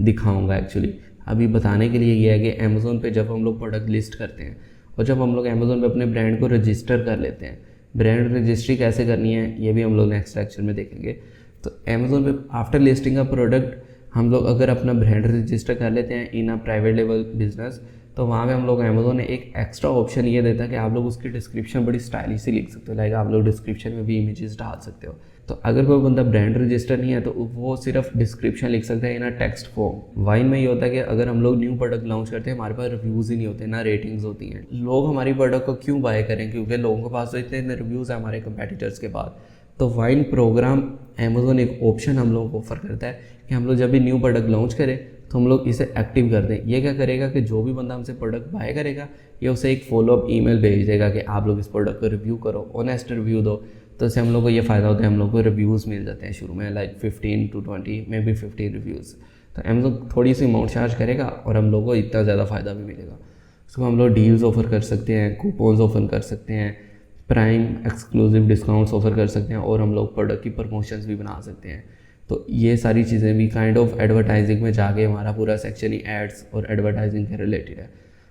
दिखाऊंगा एक्चुअली। अभी बताने के लिए ये है कि अमेजोन पे जब हम लोग प्रोडक्ट लिस्ट करते हैं और जब हम लोग अमेजोन पे अपने ब्रांड को रजिस्टर कर लेते हैं, ब्रांड रजिस्ट्री कैसे करनी है ये भी हम लोग नेक्स्ट लेक्चर में देखेंगे। तो अमेजोन पे आफ्टर लिस्टिंग का प्रोडक्ट हम लोग अगर अपना ब्रांड रजिस्टर कर लेते हैं इन अ प्राइवेट लेवल बिजनेस, तो वहाँ पे हम लोग अमेजोन ने एक एक्स्ट्रा ऑप्शन ये देता है कि आप लोग उसकी डिस्क्रिप्शन बड़ी स्टाइलिश से लिख सकते हो। लाइक आप लोग डिस्क्रिप्शन में भी इमेजेस डाल सकते हो। तो अगर कोई बंदा ब्रांड रजिस्टर नहीं है तो वो सिर्फ डिस्क्रिप्शन लिख सकते हैं इन अ टेक्स्ट फॉर्म। वाइन में ये होता है कि अगर हम लोग न्यू प्रोडक्ट लॉन्च करते हैं, हमारे पास रिव्यूज़ ही नहीं होते, ना रेटिंग्स होती हैं। लोग हमारी प्रोडक्ट को क्यों बाय करें? क्योंकि लोगों के पास तो इतने रिव्यूज़ हैं हमारे कंपेटिटर्स के बाद। तो वाइन प्रोग्राम अमेजोन एक ऑप्शन हम लोगों को ऑफर करता है कि हम लोग जब भी न्यू प्रोडक्ट लॉन्च करें तो हम लोग इसे एक्टिव कर दें। ये क्या करेगा कि जो भी बंदा हमसे प्रोडक्ट बाय करेगा ये उसे एक फॉलोअप ईमेल भेज देगा कि आप लोग इस प्रोडक्ट को रिव्यू करो, ऑनेस्ट रिव्यू दो। तो इससे हम लोग को ये फ़ायदा होता है, हम लोग को रिव्यूज़ मिल जाते हैं शुरू में, like 15 to 20 may be 15 reviews. तो अमेजोन थोड़ी सी अमाउंट चार्ज करेगा और हम लोग को इतना ज़्यादा फ़ायदा भी मिलेगा। उसको हम लोग डील्स ऑफर कर सकते हैं, कूपन्स ऑफर कर सकते हैं, प्राइम एक्सक्लूसिव डिस्काउंट्स ऑफर कर सकते हैं और हम लोग प्रोडक्ट की प्रमोशंस भी बना सकते हैं। तो ये सारी चीज़ें भी काइंड ऑफ एडवर्टाइजिंग में जाके हमारा पूरा सेक्शन ही एड्स और एडवर्टाइजिंग के रिलेटेड है।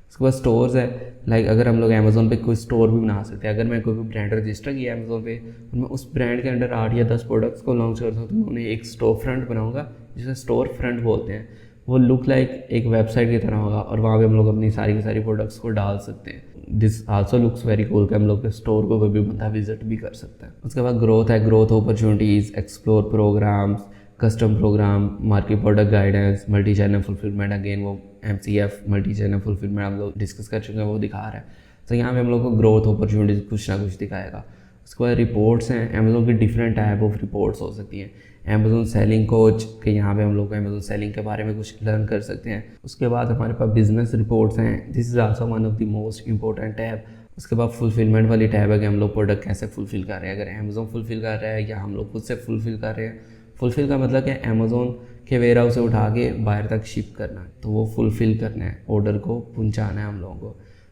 उसके बाद स्टोर्स है, लाइक अगर हम लोग अमेजोन पे कोई स्टोर भी बना सकते हैं। अगर मैं कोई भी ब्रांड रजिस्टर किया अमेजोन पे और मैं उस ब्रांड के अंडर 8 या 10 प्रोडक्ट्स को लॉन्च करता हूँ तो मैं उन्हें एक स्टोर फ्रंट बनाऊँगा, जिसे स्टोर फ्रंट बोलते हैं। वो लुक लाइक एक वेबसाइट की तरह होगा और वहाँ पे हम लोग अपनी सारी की सारी प्रोडक्ट्स को डाल सकते हैं। This also looks very cool कि हम लोग के स्टोर को कोई भी बंदा विजिट भी कर सकता है। उसके बाद ग्रोथ है, growth opportunities, explore programmes, custom programme, market product guidance, multi channel fulfilment. Again वो MCF मल्टी चैनल फुलफिलमेंट हम लोग डिस्कस कर चुके हैं, वो दिखा रहा है। तो यहाँ पे हम लोग को ग्रोथ अपॉर्चुनिटीज़ कुछ ना कुछ दिखाएगा। उसके बाद रिपोर्ट्स हैं, अमेजोन की डिफरेंट टाइप ऑफ रिपोर्ट्स हो सकती हैं। अमेजोन सेलिंग कोच के यहाँ पे हम लोग अमेजोन सेलिंग के बारे में कुछ लर्न कर सकते हैं। उसके बाद हमारे पास बिजनेस रिपोर्ट्स हैं, this is also one of the most important tab. उसके बाद फुलफिलमेंट वाली टैब है कि हम लोग प्रोडक्ट कैसे फुलफिल कर रहे हैं, अगर अमेजोन फुलफिल कर रहा है या हम लोग खुद से फुलफिल कर रहे हैं। फुलफिल का मतलब कि अमेजोन के वेयर हाउस से उठा के बाहर तक शिप करना है, तो वो फुलफिल करना है, ऑर्डर को पहुँचाना है हम लोगों को।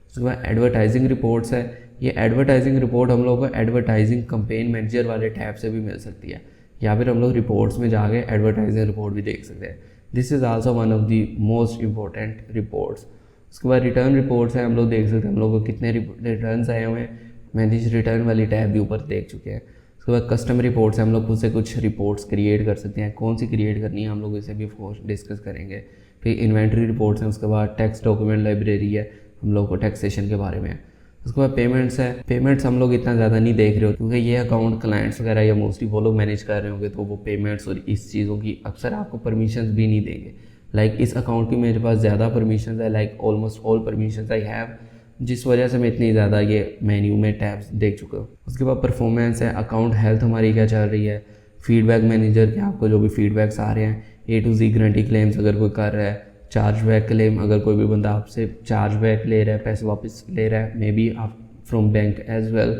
उसके बाद एडवर्टाइजिंग रिपोर्ट्स है, ये एडवर्टाइजिंग रिपोर्ट हम लोगों को एडवर्टाइजिंग कंपेन मैनेजर वाले टैब से भी मिल सकती है, या फिर हम लोग रिपोर्ट्स में जाके एडवर्टाइजिंग रिपोर्ट भी देख सकते हैं। This is also one of the most important reports. उसके बाद रिटर्न रिपोर्ट्स हैं, हम लोग देख सकते हैं हम लोग को कितने रिटर्न्स आए हुए हैं, मैनेज रिटर्न वाली टैब भी ऊपर देख चुके हैं। उसके बाद कस्टम रिपोर्ट्स हैं, हम लोग खुद से कुछ रिपोर्ट्स क्रिएट कर सकते हैं, कौन सी क्रिएट करनी है हम लोग इसे भी डिस्कस करेंगे। फिर इन्वेंट्री रिपोर्ट्स हैं, उसके बाद टैक्स डॉक्यूमेंट लाइब्रेरी है, हम लोग को टैक्सेशन के बारे में है। उसके बाद पेमेंट्स है, पेमेंट्स हम लोग इतना ज़्यादा नहीं देख रहे हो क्योंकि ये अकाउंट क्लाइंट्स वगैरह या मोस्टली वो लोग मैनेज कर रहे होंगे, तो वो पेमेंट्स और इस चीज़ों की अक्सर आपको परमिशंस भी नहीं देंगे। लाइक इस अकाउंट की मेरे पास ज़्यादा परमिशंस है, like almost all permissions I have, जिस वजह से मैं इतनी ज़्यादा ये मेन्यू में टैब्स देख चुका हूँ। उसके बाद परफॉर्मेंस है, अकाउंट हेल्थ हमारी क्या चल रही है, फीडबैक मैनेजर के आपको जो भी फीडबैक्स आ रहे हैं, A to Z guarantee claims अगर कोई कर रहा है, चार्जबैक क्लेम अगर कोई भी बंदा आपसे चार्जबैक ले रहा है, पैसे वापस ले रहा है, मे बी आप from bank as well.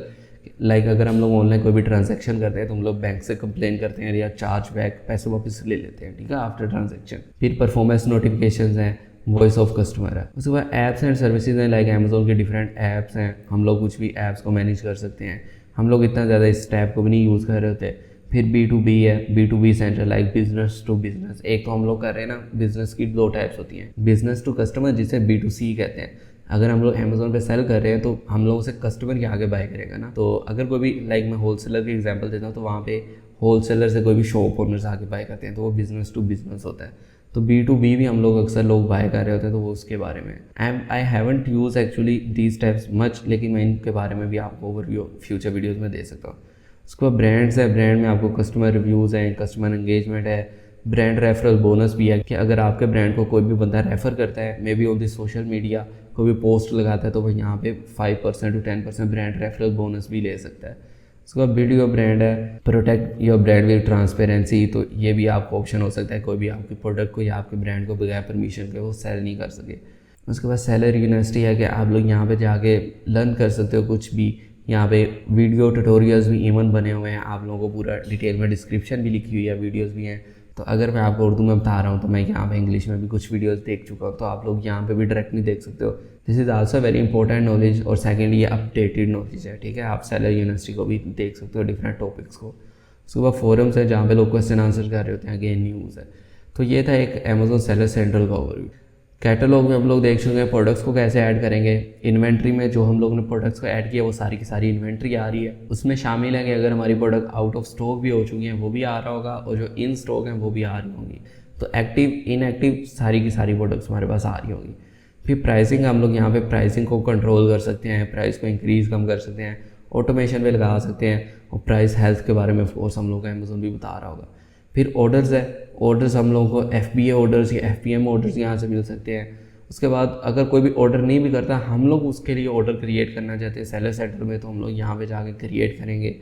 Like अगर हम लोग ऑनलाइन कोई भी ट्रांजैक्शन करते हैं तो हम लोग बैंक से कंप्लेन करते हैं या चार्जबैक पैसे वापस ले लेते हैं, ठीक है, आफ्टर ट्रांजैक्शन। फिर परफॉर्मेंस नोटिफिकेशंस हैं, वॉइस ऑफ कस्टमर है। उसके बाद ऐप्स एंड सर्विसेज हैं, लाइक अमेजोन के डिफरेंट ऐप्स हैं, हम लोग कुछ भी ऐप्स को मैनेज कर सकते हैं। हम लोग इतना ज़्यादा इस टैब को भी नहीं यूज़ कर रहे होते। फिर B2B है, B2B centre, like business to business. एक तो हम लोग कर रहे हैं ना, बिजनेस की 2 टाइप्स होती हैं, बिजनेस टू कस्टमर जिसे B2C कहते हैं। अगर हम लोग अमेजोन पे सेल कर रहे हैं तो हम लोग उसे कस्टमर के आगे बाय करेगा ना। तो अगर कोई भी, लाइक मैं होलसेलर की एग्जांपल देता हूँ, तो वहाँ पे होलसेलर से कोई भी शॉप ओनर्स आगे बाय करते हैं, तो वो बिजनेस टू बिजनेस होता है। तो B2B भी हम लोग अक्सर लोग बाय कर रहे होते हैं, तो वो उसके बारे में। I haven't use actually these types much, लेकिन मैं इनके बारे में भी आपको ओवरव्यू फ्यूचर वीडियोज़ में दे सकता हूँ। उसके बाद ब्रांड्स है, ब्रांड में आपको कस्टमर रिव्यूज़ हैं, कस्टमर एंगेजमेंट है, ब्रांड रेफरल बोनस भी है कि अगर आपके ब्रांड को कोई भी बंदा रेफ़र करता है, may be on the social media कोई भी पोस्ट लगाता है, तो वो यहाँ पे 5% to 10% ब्रांड रेफरल बोनस भी ले सकता है। उसके बाद बिल्ड योर ब्रांड है, protect your brand with transparency. तो ये भी आपको ऑप्शन हो सकता है, कोई भी आपके प्रोडक्ट को या आपके ब्रांड को बगैर परमिशन के वो सेल नहीं कर सके। उसके बाद सेलर यूनिवर्सिटी है कि आप लोग यहाँ पे जाके लर्न कर सकते हो कुछ भी। यहाँ पे वीडियो ट्यूटोरियल्स भी इवन बने हुए हैं, आप लोगों को पूरा डिटेल में डिस्क्रिप्शन भी लिखी हुई है, वीडियोस भी हैं, तो अगर मैं आपको उर्दू में बता रहा हूँ तो मैं यहाँ पे इंग्लिश में भी कुछ वीडियोस देख चुका हूँ, तो आप लोग यहाँ पे भी डायरेक्टली देख सकते हो। This is also very important knowledge. और सेकेंड ये अपडेटेड नॉलेज है, ठीक है। आप सेलर यूनिवर्सिटी को भी देख सकते हो, डिफरेंट टॉपिक्स को। उसके बाद फोरम्स है जहाँ पे लोग क्वेश्चन आंसर कर रहे होते हैं, अगेन न्यूज़ है। तो ये था एक अमेजोन सेलर सेंट्रल का ओवरव्यू। कैटलॉग में हम लोग देख चुके हैं प्रोडक्ट्स को कैसे ऐड करेंगे। इन्वेंट्री में जो हम लोग ने प्रोडक्ट्स को ऐड किया वो सारी की सारी इन्वेंट्री आ रही है। उसमें शामिल है कि अगर हमारी प्रोडक्ट आउट ऑफ स्टॉक भी हो चुकी हैं वो भी आ रहा होगा, और जो इन स्टॉक हैं वो भी आ रही होंगी। तो एक्टिव इनएक्टिव सारी की सारी प्रोडक्ट्स हमारे पास आ रही होंगी। फिर प्राइसिंग, हम लोग यहाँ पे प्राइसिंग को कंट्रोल कर सकते हैं, प्राइस को इंक्रीज़ कम कर सकते हैं, ऑटोमेशन पे लगा सकते हैं, और प्राइस हेल्थ के बारे में ऑफकोर्स हम लोग को अमेजोन भी बता रहा होगा। फिर ऑर्डर्स है, ऑर्डर्स हम लोगों को FBA ऑर्डर्स या FPM ऑर्डर्स यहाँ से मिल सकते हैं। उसके बाद अगर कोई भी ऑर्डर नहीं भी करता, हम लोग उसके लिए ऑर्डर क्रिएट करना चाहते हैं सेलर सेंटर में, तो हम लोग यहाँ पे जाके क्रिएट करेंगे।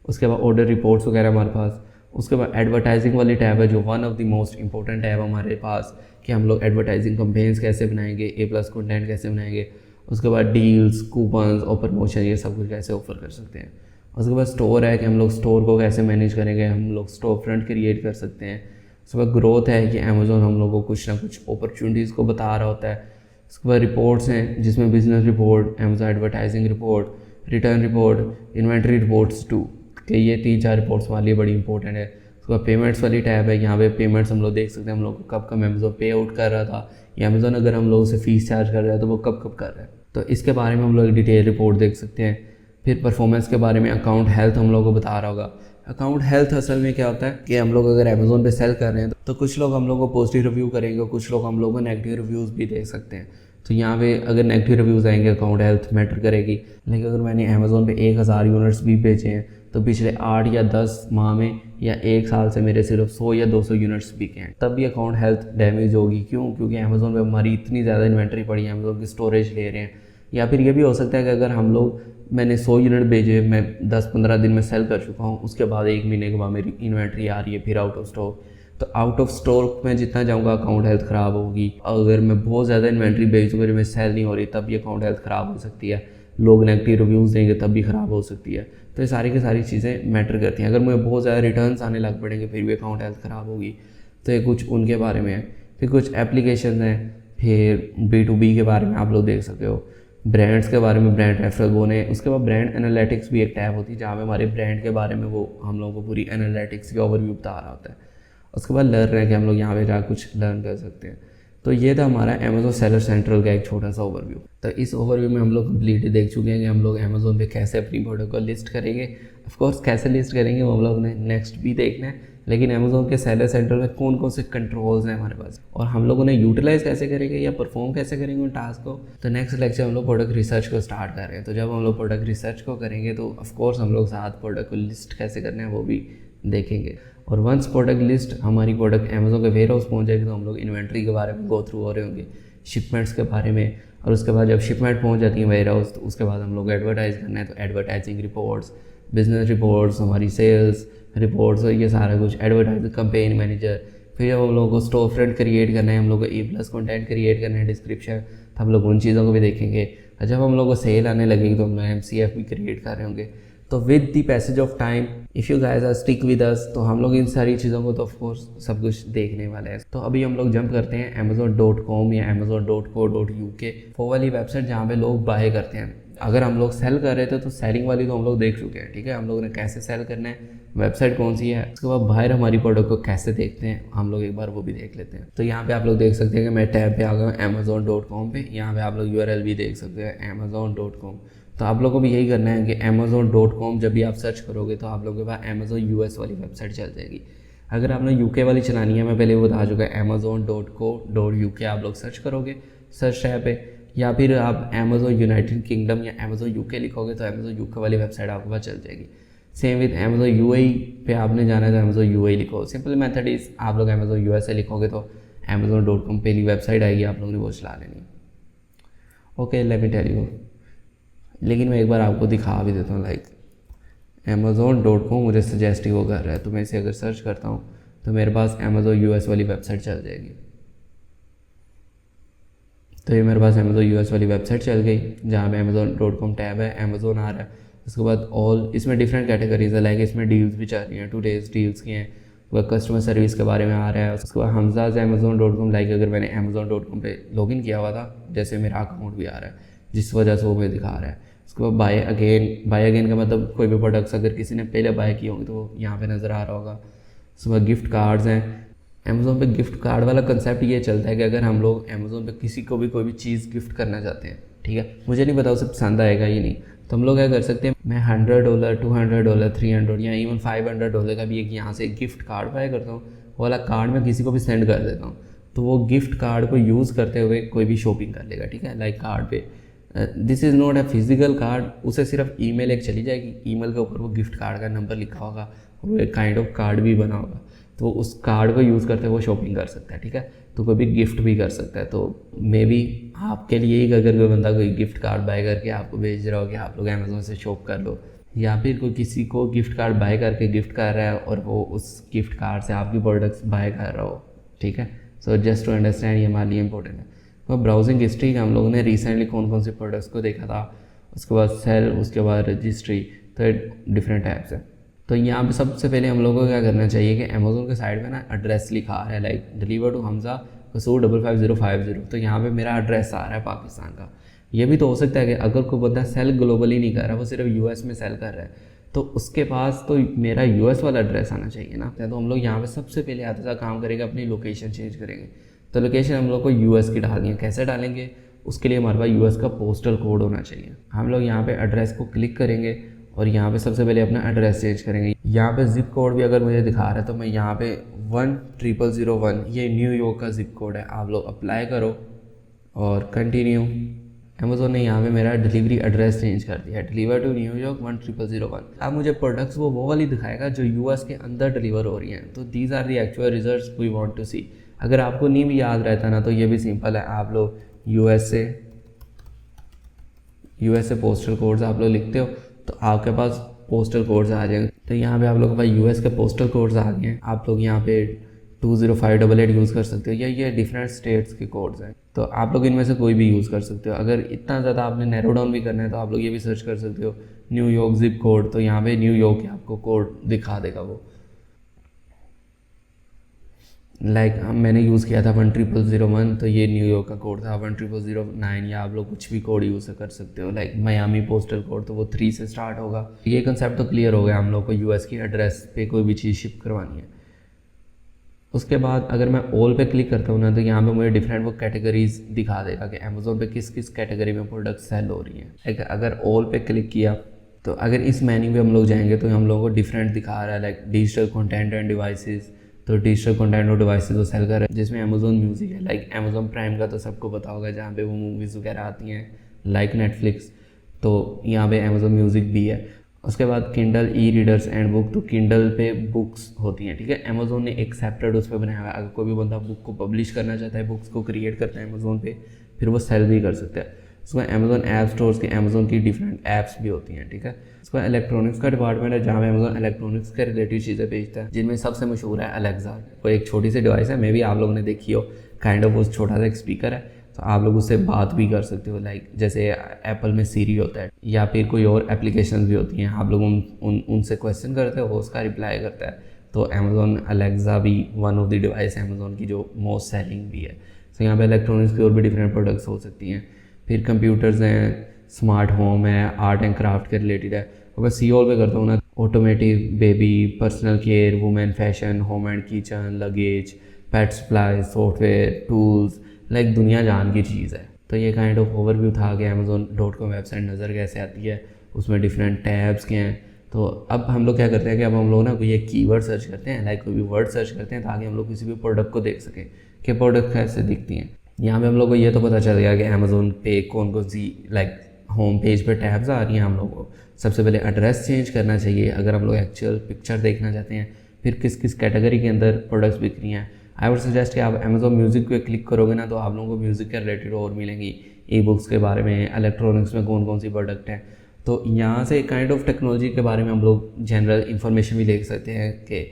उसके बाद ऑर्डर रिपोर्ट्स वगैरह हमारे पास। उसके बाद एडवर्टाइजिंग वाली टैब है जो one of the most important tab हमारे पास, कि हम लोग एडवर्टाइजिंग कैंपेन्स कैसे बनाएंगे, A+ कंटेंट कैसे बनाएंगे। उसके बाद डील्स, कूपन्स और प्रमोशन, ये सब कुछ कैसे ऑफर कर सकते हैं। उसके बाद स्टोर है कि हम लोग स्टोर को कैसे मैनेज करेंगे, हम लोग स्टोर फ्रंट क्रिएट कर सकते हैं। उसके बाद ग्रोथ है कि अमेजोन हम लोग को कुछ ना कुछ अपॉर्चुनिटीज़ को बता रहा होता है। उसके बाद रिपोर्ट्स हैं जिसमें business report, Amazon advertising report, return report, inventory reports 2, कि ये 3-4 रिपोर्ट्स हमारे लिए बड़ी इंपॉर्टेंट है। उसके बाद पेमेंट्स वाली टैब है, यहाँ पे पेमेंट्स हम लोग देख सकते हैं हम लोग को कब कब अमेजोन पे आउट कर रहा था, या अमेजोन अगर हम लोगों से फीस चार्ज कर रहा है तो वो कब कब कर रहा है। तो इसके बारे में हम लोग डिटेल रिपोर्ट देख सकते हैं। फिर परफॉर्मेंस के बारे में अकाउंट हेल्थ हम लोग को बता रहा होगा। अकाउंट हेल्थ असल में क्या होता है कि हम लोग अगर अमेजोन पे सेल कर रहे हैं तो कुछ लोग हम लोग को पॉजिटिव रिव्यू करेंगे, कुछ लोग हम लोग को नेगेटिव रिव्यूज़ भी देख सकते हैं। तो यहाँ पे अगर नेगेटिव रिव्यूज़ आएंगे अकाउंट हेल्थ मैटर करेगी। लेकिन अगर मैंने अमेजोन पे 1000 यूनिट्स भी बेचे हैं तो पिछले 8 या 10 माह में या 1 साल से मेरे सिर्फ 100 या 200 यूनिट्स बिके हैं, तब भी अकाउंट हेल्थ डैमेज होगी। क्यों? क्योंकि अमेजोन पे हमारी इतनी ज़्यादा इन्वेंट्री पड़ी है, अमेजोन की स्टोरेज ले रहे हैं। या फिर ये भी हो सकता है कि अगर हम लोग, मैंने 100 यूनिट भेजे, मैं 10-15 दिन में सेल कर चुका हूँ, उसके बाद 1 महीने के बाद मेरी इन्वेंट्री आ रही है फिर आउट ऑफ स्टॉक। तो आउट ऑफ स्टॉक में जितना जाऊँगा अकाउंट हेल्थ ख़राब होगी। अगर मैं बहुत ज़्यादा इन्वेंट्री भेज दूँगा जो मैं सेल नहीं हो रही, तब भी अकाउंट हेल्थ ख़राब हो सकती है। लोग नेगेटिव रिव्यूज़ देंगे तब भी ख़राब हो सकती है। तो ये सारी की सारी चीज़ें मैटर करती हैं। अगर मुझे बहुत ज़्यादा रिटर्न्स आने लग पड़ेंगे फिर भी अकाउंट हेल्थ ख़राब होगी। तो ये कुछ उनके बारे में है। फिर कुछ एप्लीकेशन हैं, फिर B2B के बारे में आप लोग देख सकते हो, ब्रांड्स के बारे में, ब्रांड रेफरल बोने। उसके बाद ब्रांड एनालिटिक्स भी एक टैब होती है जहाँ पे हमारे ब्रांड के बारे में वो हम लोगों को पूरी एनालिटिक्स की ओवरव्यू बता रहा होता है। उसके बाद लर्न है कि हम लोग यहाँ पे जाकर कुछ लर्न कर सकते हैं। तो ये था हमारा अमेजोन सेलर सेंट्रल का एक छोटा सा ओवरव्यू। तो इस ओवरव्यू में हम लोग कम्प्लीटली देख चुके हैं कि हम लोग अमेजोन पे कैसे अपनी प्रोडक्ट को लिस्ट करेंगे। ऑफ कोर्स कैसे लिस्ट करेंगे वो हम लोग ने नेक्स्ट भी देखना है, लेकिन अमेजोन के सेलर सेंटर में कौन कौन से कंट्रोल्स हैं हमारे पास और हम लोगों ने यूटिलाइज कैसे करेंगे या परफॉर्म कैसे करेंगे उन टास्क को। तो नेक्स्ट लेक्चर हम लोग प्रोडक्ट रिसर्च को स्टार्ट कर रहे हैं। तो जब हम लोग प्रोडक्ट रिसर्च को करेंगे तो ऑफकोर्स हम लोग साथ प्रोडक्ट को लिस्ट कैसे करना है वो भी देखेंगे। और वंस प्रोडक्ट लिस्ट हमारी प्रोडक्ट अमेजोन के वेयर हाउस पहुँच जाएगी तो हम लोग इन्वेंट्री के बारे में गो थ्रू हो रहे होंगे, शिपमेंट्स के बारे में। और उसके बाद जब शिपमेंट पहुँच जाती है वेयर हाउस तो उसके बाद हम लोग एडवर्टाइज़ करना है। तो एडवर्टाइजिंग रिपोर्ट्स, बिजनेस रिपोर्ट्स, हमारी सेल्स रिपोर्ट्स और ये सारा कुछ, एडवर्टाइजिंग कैंपेन मैनेजर। फिर जब हम लोगों को स्टोर फ्रंट क्रिएट करना है, हम लोग को A+ कंटेंट क्रिएट करना है, डिस्क्रिप्शन, तो हम लोग उन चीज़ों को भी देखेंगे। और जब हम लोग को सेल आने लगेगी तो हम लोग MCF भी क्रिएट कर रहे होंगे। तो with the passage of time if you guys are stick with us, तो हम लोग इन सारी चीज़ों को तो ऑफकोर्स सब कुछ देखने वाले हैं। तो अभी हम लोग जंप करते हैं amazon.com या amazon.co.uk, वो वाली वेबसाइट जहाँ पे लोग बाय करते हैं। अगर हम लोग सेल कर रहे थे तो सेलिंग वाली तो हम लोग देख चुके हैं, ठीक है। हम लोगों ने कैसे सेल करना है, वेबसाइट कौन सी है, उसके बाद बाहर हमारी प्रोडक्ट को कैसे देखते हैं, हम लोग एक बार वो भी देख लेते हैं। तो यहाँ पे आप लोग देख सकते हैं कि मैं टैब पे आ गया हूँ amazon.com पे। यहाँ पे आप लोग URL भी देख सकते हैं amazon.com। तो आप लोगों को भी यही करना है कि amazon.com जब भी आप सर्च करोगे तो आप लोगों के पास Amazon US वाली वेबसाइट चल जाएगी। अगर आपने UK वाली चलानी है, मैं पहले वो बता चुका है, amazon.co.uk आप लोग सर्च करोगे सर्च टैब पे, या फिर आप Amazon यूनाइटेड किंगडम या Amazon UK लिखोगे तो Amazon UK वाली वेबसाइट आपके पास चल जाएगी। सेम विद Amazon UAE पे आपने जाना है तो Amazon UAE लिखो। सिंपल मेथड इज़ आप लोग Amazon USA लिखोगे तो amazon.com पहली वेबसाइट आएगी, आप लोगों ने वो चला लेनी। Okay, let me tell you, लेकिन मैं एक बार आपको दिखा भी देता हूँ। लाइक amazon.com मुझे सजेस्ट ही वो कर रहा है, तो मैं इसे अगर सर्च करता हूँ तो मेरे पास Amazon US वाली वेबसाइट चल जाएगी। तो ये मेरे पास Amazon US वाली वेबसाइट चल गई जहाँ पे amazon.com टैब है, Amazon आ रहा है। उसके बाद ऑल, इसमें डिफरेंट कैटेगरीज है, लाइक इसमें डील्स भी चल रही हैं, 2 days डील्स की हैं, उसके बाद कस्टमर सर्विस के बारे में आ रहा है, उसके बाद हमजाज amazon.com, लाइक अगर मैंने amazon.com पे लॉगिन किया हुआ था, जैसे मेरा अकाउंट भी आ रहा है जिस वजह से वो मुझे दिखा रहा है। उसके बाद बाय अगेन का मतलब कोई भी प्रोडक्ट्स अगर किसी ने पहले बाय किए होंगे तो यहाँ पे नज़र आ रहा होगा। उसके बाद गिफ्ट कार्ड्स हैं। अमेज़ोन पे गिफ्ट कार्ड वाला कंसेप्ट ये चलता है कि अगर हम लोग अमेज़ोन पे किसी को भी कोई भी चीज़ गिफ्ट करना चाहते हैं, ठीक है, मुझे नहीं पता उसे पसंद आएगा या नहीं, तो हम लोग क्या कर सकते हैं, मैं $100, $200, $300 या इवन $500 का भी एक यहाँ से गिफ्ट कार्ड बाय करता हूँ, वो वाला कार्ड मैं किसी को भी सेंड कर देता हूँ, तो वो गिफ्ट कार्ड को यूज़ करते हुए कोई भी शॉपिंग कर लेगा, ठीक है, लाइक कार्ड पे। This is not a physical card, उसे सिर्फ ईमेल एक चली जाएगी, ईमेल के ऊपर वो गिफ्ट कार्ड का नंबर लिखा होगा और वो एक काइंड ऑफ कार्ड भी बना होगा, तो उस कार्ड को यूज़ करते हुए वो शॉपिंग कर सकता है, ठीक है, तो कोई भी गिफ्ट भी कर सकता है। तो मे बी आपके लिए ही अगर कोई बंदा कोई गिफ्ट कार्ड बाय करके आपको भेज रहा हो कि आप लोग अमेज़ोन से शॉप कर लो, या फिर कोई किसी को गिफ्ट कार्ड बाय करके गिफ्ट कर रहा है और वो उस गिफ्ट कार्ड से आपकी प्रोडक्ट्स बाय कर रहा हो, ठीक है, सो जस्ट टू अंडरस्टैंड ये हमारे लिए इंपॉर्टेंट है। तो ब्राउजिंग हिस्ट्री का हम लोगों ने रिसेंटली कौन कौन से प्रोडक्ट्स को देखा था, उसके बाद सेल, उसके बाद रजिस्ट्री, तो डिफरेंट ऐप्स हैं। तो यहाँ पे सबसे पहले हम लोगों को क्या करना चाहिए कि अमेज़ोन के साइड पे ना एड्रेस लिखा है, लाइक डिलीवर टू हमजा कसूर 55050, तो यहाँ पे मेरा एड्रेस आ रहा है पाकिस्तान का। ये भी तो हो सकता है कि अगर कोई बंदा सेल ग्लोबली नहीं कर रहा, वो सिर्फ यूएस में सेल कर रहा है, तो उसके पास तो मेरा यूएस वाला एड्रेस आना चाहिए ना। तो हम लोग यहाँ पे सबसे पहले आते सा काम करेंगे, अपनी लोकेशन चेंज करेंगे। तो लोकेशन हम लोग को यूएस की डालनी है। कैसे डालेंगे, उसके लिए हमारे पास यूएस का पोस्टल कोड होना चाहिए। हम लोग यहाँ पे एड्रेस को क्लिक करेंगे और यहाँ पे सबसे पहले अपना एड्रेस चेंज करेंगे। यहाँ पे जिप कोड भी अगर मुझे दिखा रहा है तो मैं यहाँ पे 10001, ये न्यूयॉर्क का जिप कोड है, आप लोग अप्लाई करो और कंटिन्यू। अमेज़ोन ने यहाँ पे मेरा डिलीवरी एड्रेस चेंज कर दिया है, डिलीवर टू न्यूयॉर्क 10001। अब मुझे प्रोडक्ट्स वो वाली दिखाएगा जो यूएस के अंदर डिलीवर हो रही हैं। तो these are the actual results we want to see. अगर आपको नहीं भी याद रहता ना, तो ये भी सिंपल है, आप लोग यूएसए पोस्टल कोड्स आप लोग लिखते हो तो आपके पास पोस्टल कोड्स आ जाएंगे। तो यहाँ पे आप लोगों के पास यूएस के पोस्टल कोड्स आ गए हैं। आप लोग यहाँ पे 20588 यूज़ कर सकते हो, या ये डिफरेंट स्टेट्स के कोड्स हैं, तो आप लोग इनमें से कोई भी यूज़ कर सकते हो। अगर इतना ज़्यादा आपने नैरो डाउन भी करना है तो आप लोग ये भी सर्च कर सकते हो न्यूयॉर्क जिप कोड, तो यहाँ पे न्यूयॉर्क आपको कोड दिखा देगा वो। लाइक मैंने यूज़ किया था 10001, तो ये न्यूयॉर्क का कोड था। 10009, या आप लोग कुछ भी कोड यूज़ कर सकते हो, लाइक मियामी पोस्टल कोड, तो वो 3 से स्टार्ट होगा। ये कंसेप्ट तो क्लियर हो गया हम लोग को, यूएस की एड्रेस पे कोई भी चीज़ शिप करवानी है। उसके बाद अगर मैं ऑल पे क्लिक करता हूँ ना, तो यहाँ पे मुझे डिफरेंट वो कैटेगरीज दिखा देगा कि अमेज़ोन पे किस किस कैटेगरी में प्रोडक्ट सेल हो रही हैं। अगर ऑल पे क्लिक किया तो अगर इस मेन्यू पे हम लोग जाएंगे तो हम लोगों को डिफरेंट दिखा रहा है, like digital content end devices. तो डिजिटल कंटेंट और डिवाइसेस वो सेल कर रहा है, जिसमें अमेज़ोन म्यूज़िक है, लाइक अमेज़ोन प्राइम का तो सबको पता होगा, जहाँ पे वो मूवीज़ वगैरह आती हैं, लाइक नेटफ्लिक्स, तो यहाँ पे अमेज़ोन म्यूज़िक भी है। उसके बाद Kindle, E readers and book, तो किंडल पे बुक्स होती हैं, ठीक है। अमेज़ोन ने एक सेपरेट उस पर बनाया हुआ है। अगर कोई भी बंदा बुक को पब्लिश करना चाहता है, बुक्स को क्रिएट करता है अमेज़ोन पे, फिर वो सेल भी कर सकता है। उसमें अमेज़ोन ऐप स्टोर्स के अमेज़ोन की डिफरेंट ऐप्स भी होती हैं, ठीक है। उसके बाद इलेक्ट्रॉनिक्स का डिपार्टमेंट है, जहाँ पे अमेज़ोन इलेक्ट्रॉनिक्स के रिलेटेड चीज़ें बेचता है, जिनमें सबसे मशहूर है अलेक्सा। वो एक छोटी सी डिवाइस है, मे भी आप लोगों ने देखी हो, काइंड ऑफ वो छोटा सा एक स्पीकर है, तो आप लोग उससे बात भी कर सकते हो, लाइक जैसे एप्पल में सीरी होता है, या फिर कोई और एप्लीकेशन भी होती हैं, आप लोग उनसे क्वेश्चन करते हो, वो उसका रिप्लाई करता है। तो अमेज़ोन अलेक्सा भी वन ऑफ द डिवाइस है अमेज़ोन की जो मोस्ट सेलिंग भी है। तो यहाँ पे इलेक्ट्रॉनिक्स की और भी डिफरेंट प्रोडक्ट्स हो सकती हैं। फिर कंप्यूटर्स हैं, स्मार्ट होम है, आर्ट एंड क्राफ्ट के रिलेटेड है। अगर सी ऑल पे करता हूँ ना, automotive, baby, personal care, women, fashion, home and kitchen, luggage, pet supply, software, tools, like दुनिया जान की चीज़ है। तो ये काइंड ऑफ ओवरव्यू था कि Amazon.com वेबसाइट नज़र कैसे आती है, उसमें डिफरेंट टैब्स के हैं। तो अब हम लोग क्या करते हैं कि अब हम लोग ना कोई एक कीवर्ड सर्च करते हैं, लाइक कोई भी वर्ड सर्च करते हैं, ताकि हम लोग किसी भी प्रोडक्ट को देख सकें कि प्रोडक्ट कैसे दिखती हैं। यहाँ पे हम लोग को ये तो पता चल गया कि अमेज़ोन पे कौन कौन सी लाइक होम पेज पे टैब्स आ रही हैं। हम लोग को सबसे पहले एड्रेस चेंज करना चाहिए अगर हम लोग एक्चुअल पिक्चर देखना चाहते हैं। फिर किस किस कैटेगरी के अंदर प्रोडक्ट्स बिक रही हैं। आई वुड सजेस्ट कि आप अमेज़ोन म्यूज़िक पे क्लिक करोगे ना, तो आप लोगों को म्यूज़िक के रिलेटेड और मिलेंगी, ई बुक्स के बारे में, इलेक्ट्रॉनिक्स में कौन कौन सी प्रोडक्ट हैं। तो यहाँ से काइंड ऑफ टेक्नोलॉजी के बारे में हम लोग जनरल इन्फॉर्मेशन भी देख सकते हैं कि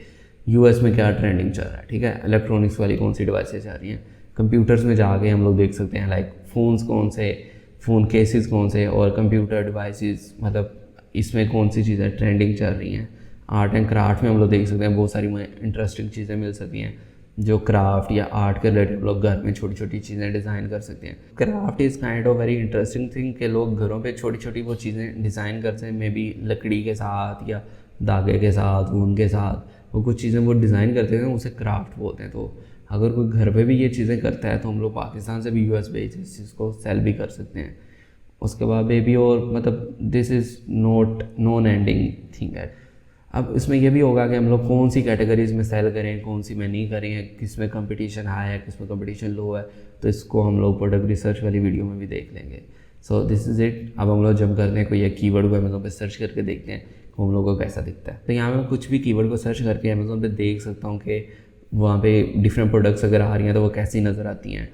यूएस में क्या ट्रेंडिंग चल रहा है, ठीक है। इलेक्ट्रॉनिक्स वाली कौन सी डिवाइसेज आ रही हैं। कंप्यूटर्स में जाके हम लोग देख सकते हैं लाइक फ़ोन्स कौन से, फ़ोन केसेस कौन से, और कंप्यूटर डिवाइसेस, मतलब इसमें कौन सी चीज़ें ट्रेंडिंग चल रही हैं। आर्ट एंड क्राफ्ट में हम लोग देख सकते हैं बहुत सारी इंटरेस्टिंग चीज़ें मिल सकती हैं जो क्राफ्ट या आर्ट के रिलेटेड हम लोग घर में छोटी छोटी चीज़ें डिज़ाइन कर सकते हैं। Craft is kind of very interesting thing कि लोग घरों पे छोटी छोटी वो चीज़ें डिज़ाइन करते हैं, मे बी लकड़ी के साथ या धागे के साथ, ऊन के साथ, वो कुछ चीज़ें वो डिज़ाइन करते हैं, उसे क्राफ्ट बोलते हैं। तो अगर कोई घर पे भी ये चीज़ें करता है तो हम लोग पाकिस्तान से भी यूएस भेज इस चीज़ को सेल भी कर सकते हैं। उसके बाद बेबी और मतलब this is not non ending thing है। अब इसमें यह भी होगा कि हम लोग कौन सी कैटेगरीज़ में सेल करें, कौन सी में नहीं करें, किस में कंपटीशन हाई है, किस में कंपटीशन लो है, तो इसको हम लोग प्रोडक्ट रिसर्च वाली वीडियो में भी देख लेंगे। सो दिस इज़ इट। अब हम लोग जब करते हैं कोई एक कीवर्ड को अमेज़ोन पे सर्च करके देखते हैं तो हम लोग को कैसा दिखता है। तो यहाँ मैं कुछ भी कीवर्ड को सर्च करके अमेज़ोन पे देख सकता हूँ कि वहाँ पे डिफरेंट प्रोडक्ट्स अगर आ रही हैं तो वो कैसी नज़र आती हैं।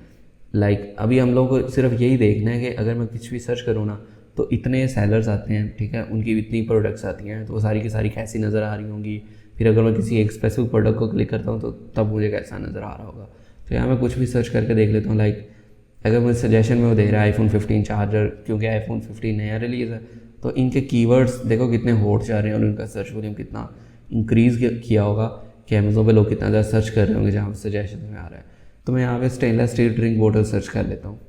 लाइक अभी हम लोग को सिर्फ यही देखना है कि अगर मैं कुछ भी सर्च करूँ ना तो इतने सेलर्स आते हैं, ठीक है, उनकी इतनी प्रोडक्ट्स आती हैं, तो वो सारी की सारी कैसी नज़र आ रही होंगी। फिर अगर मैं किसी एक स्पेसिफिक प्रोडक्ट को क्लिक करता हूँ तो तब मुझे कैसा नज़र आ रहा होगा। तो यहाँ मैं कुछ भी सर्च करके देख लेता हूँ। लाइक अगर मुझे सजेशन में वो दे रहा है आईफोन 15 चार्जर, क्योंकि आईफोन 15 नया रिलीज़ है, तो इनके कीवर्ड्स देखो कितने हॉट जा रहे हैं और इनका सर्च वॉल्यूम कितना इंक्रीज़ किया होगा कि अमेज़ोन पे लोग कितना ज़्यादा सर्च कर रहे होंगे जहाँ पर सजेशन में आ रहा है। तो मैं यहाँ पे stainless steel drink bottle search कर लेता हूँ।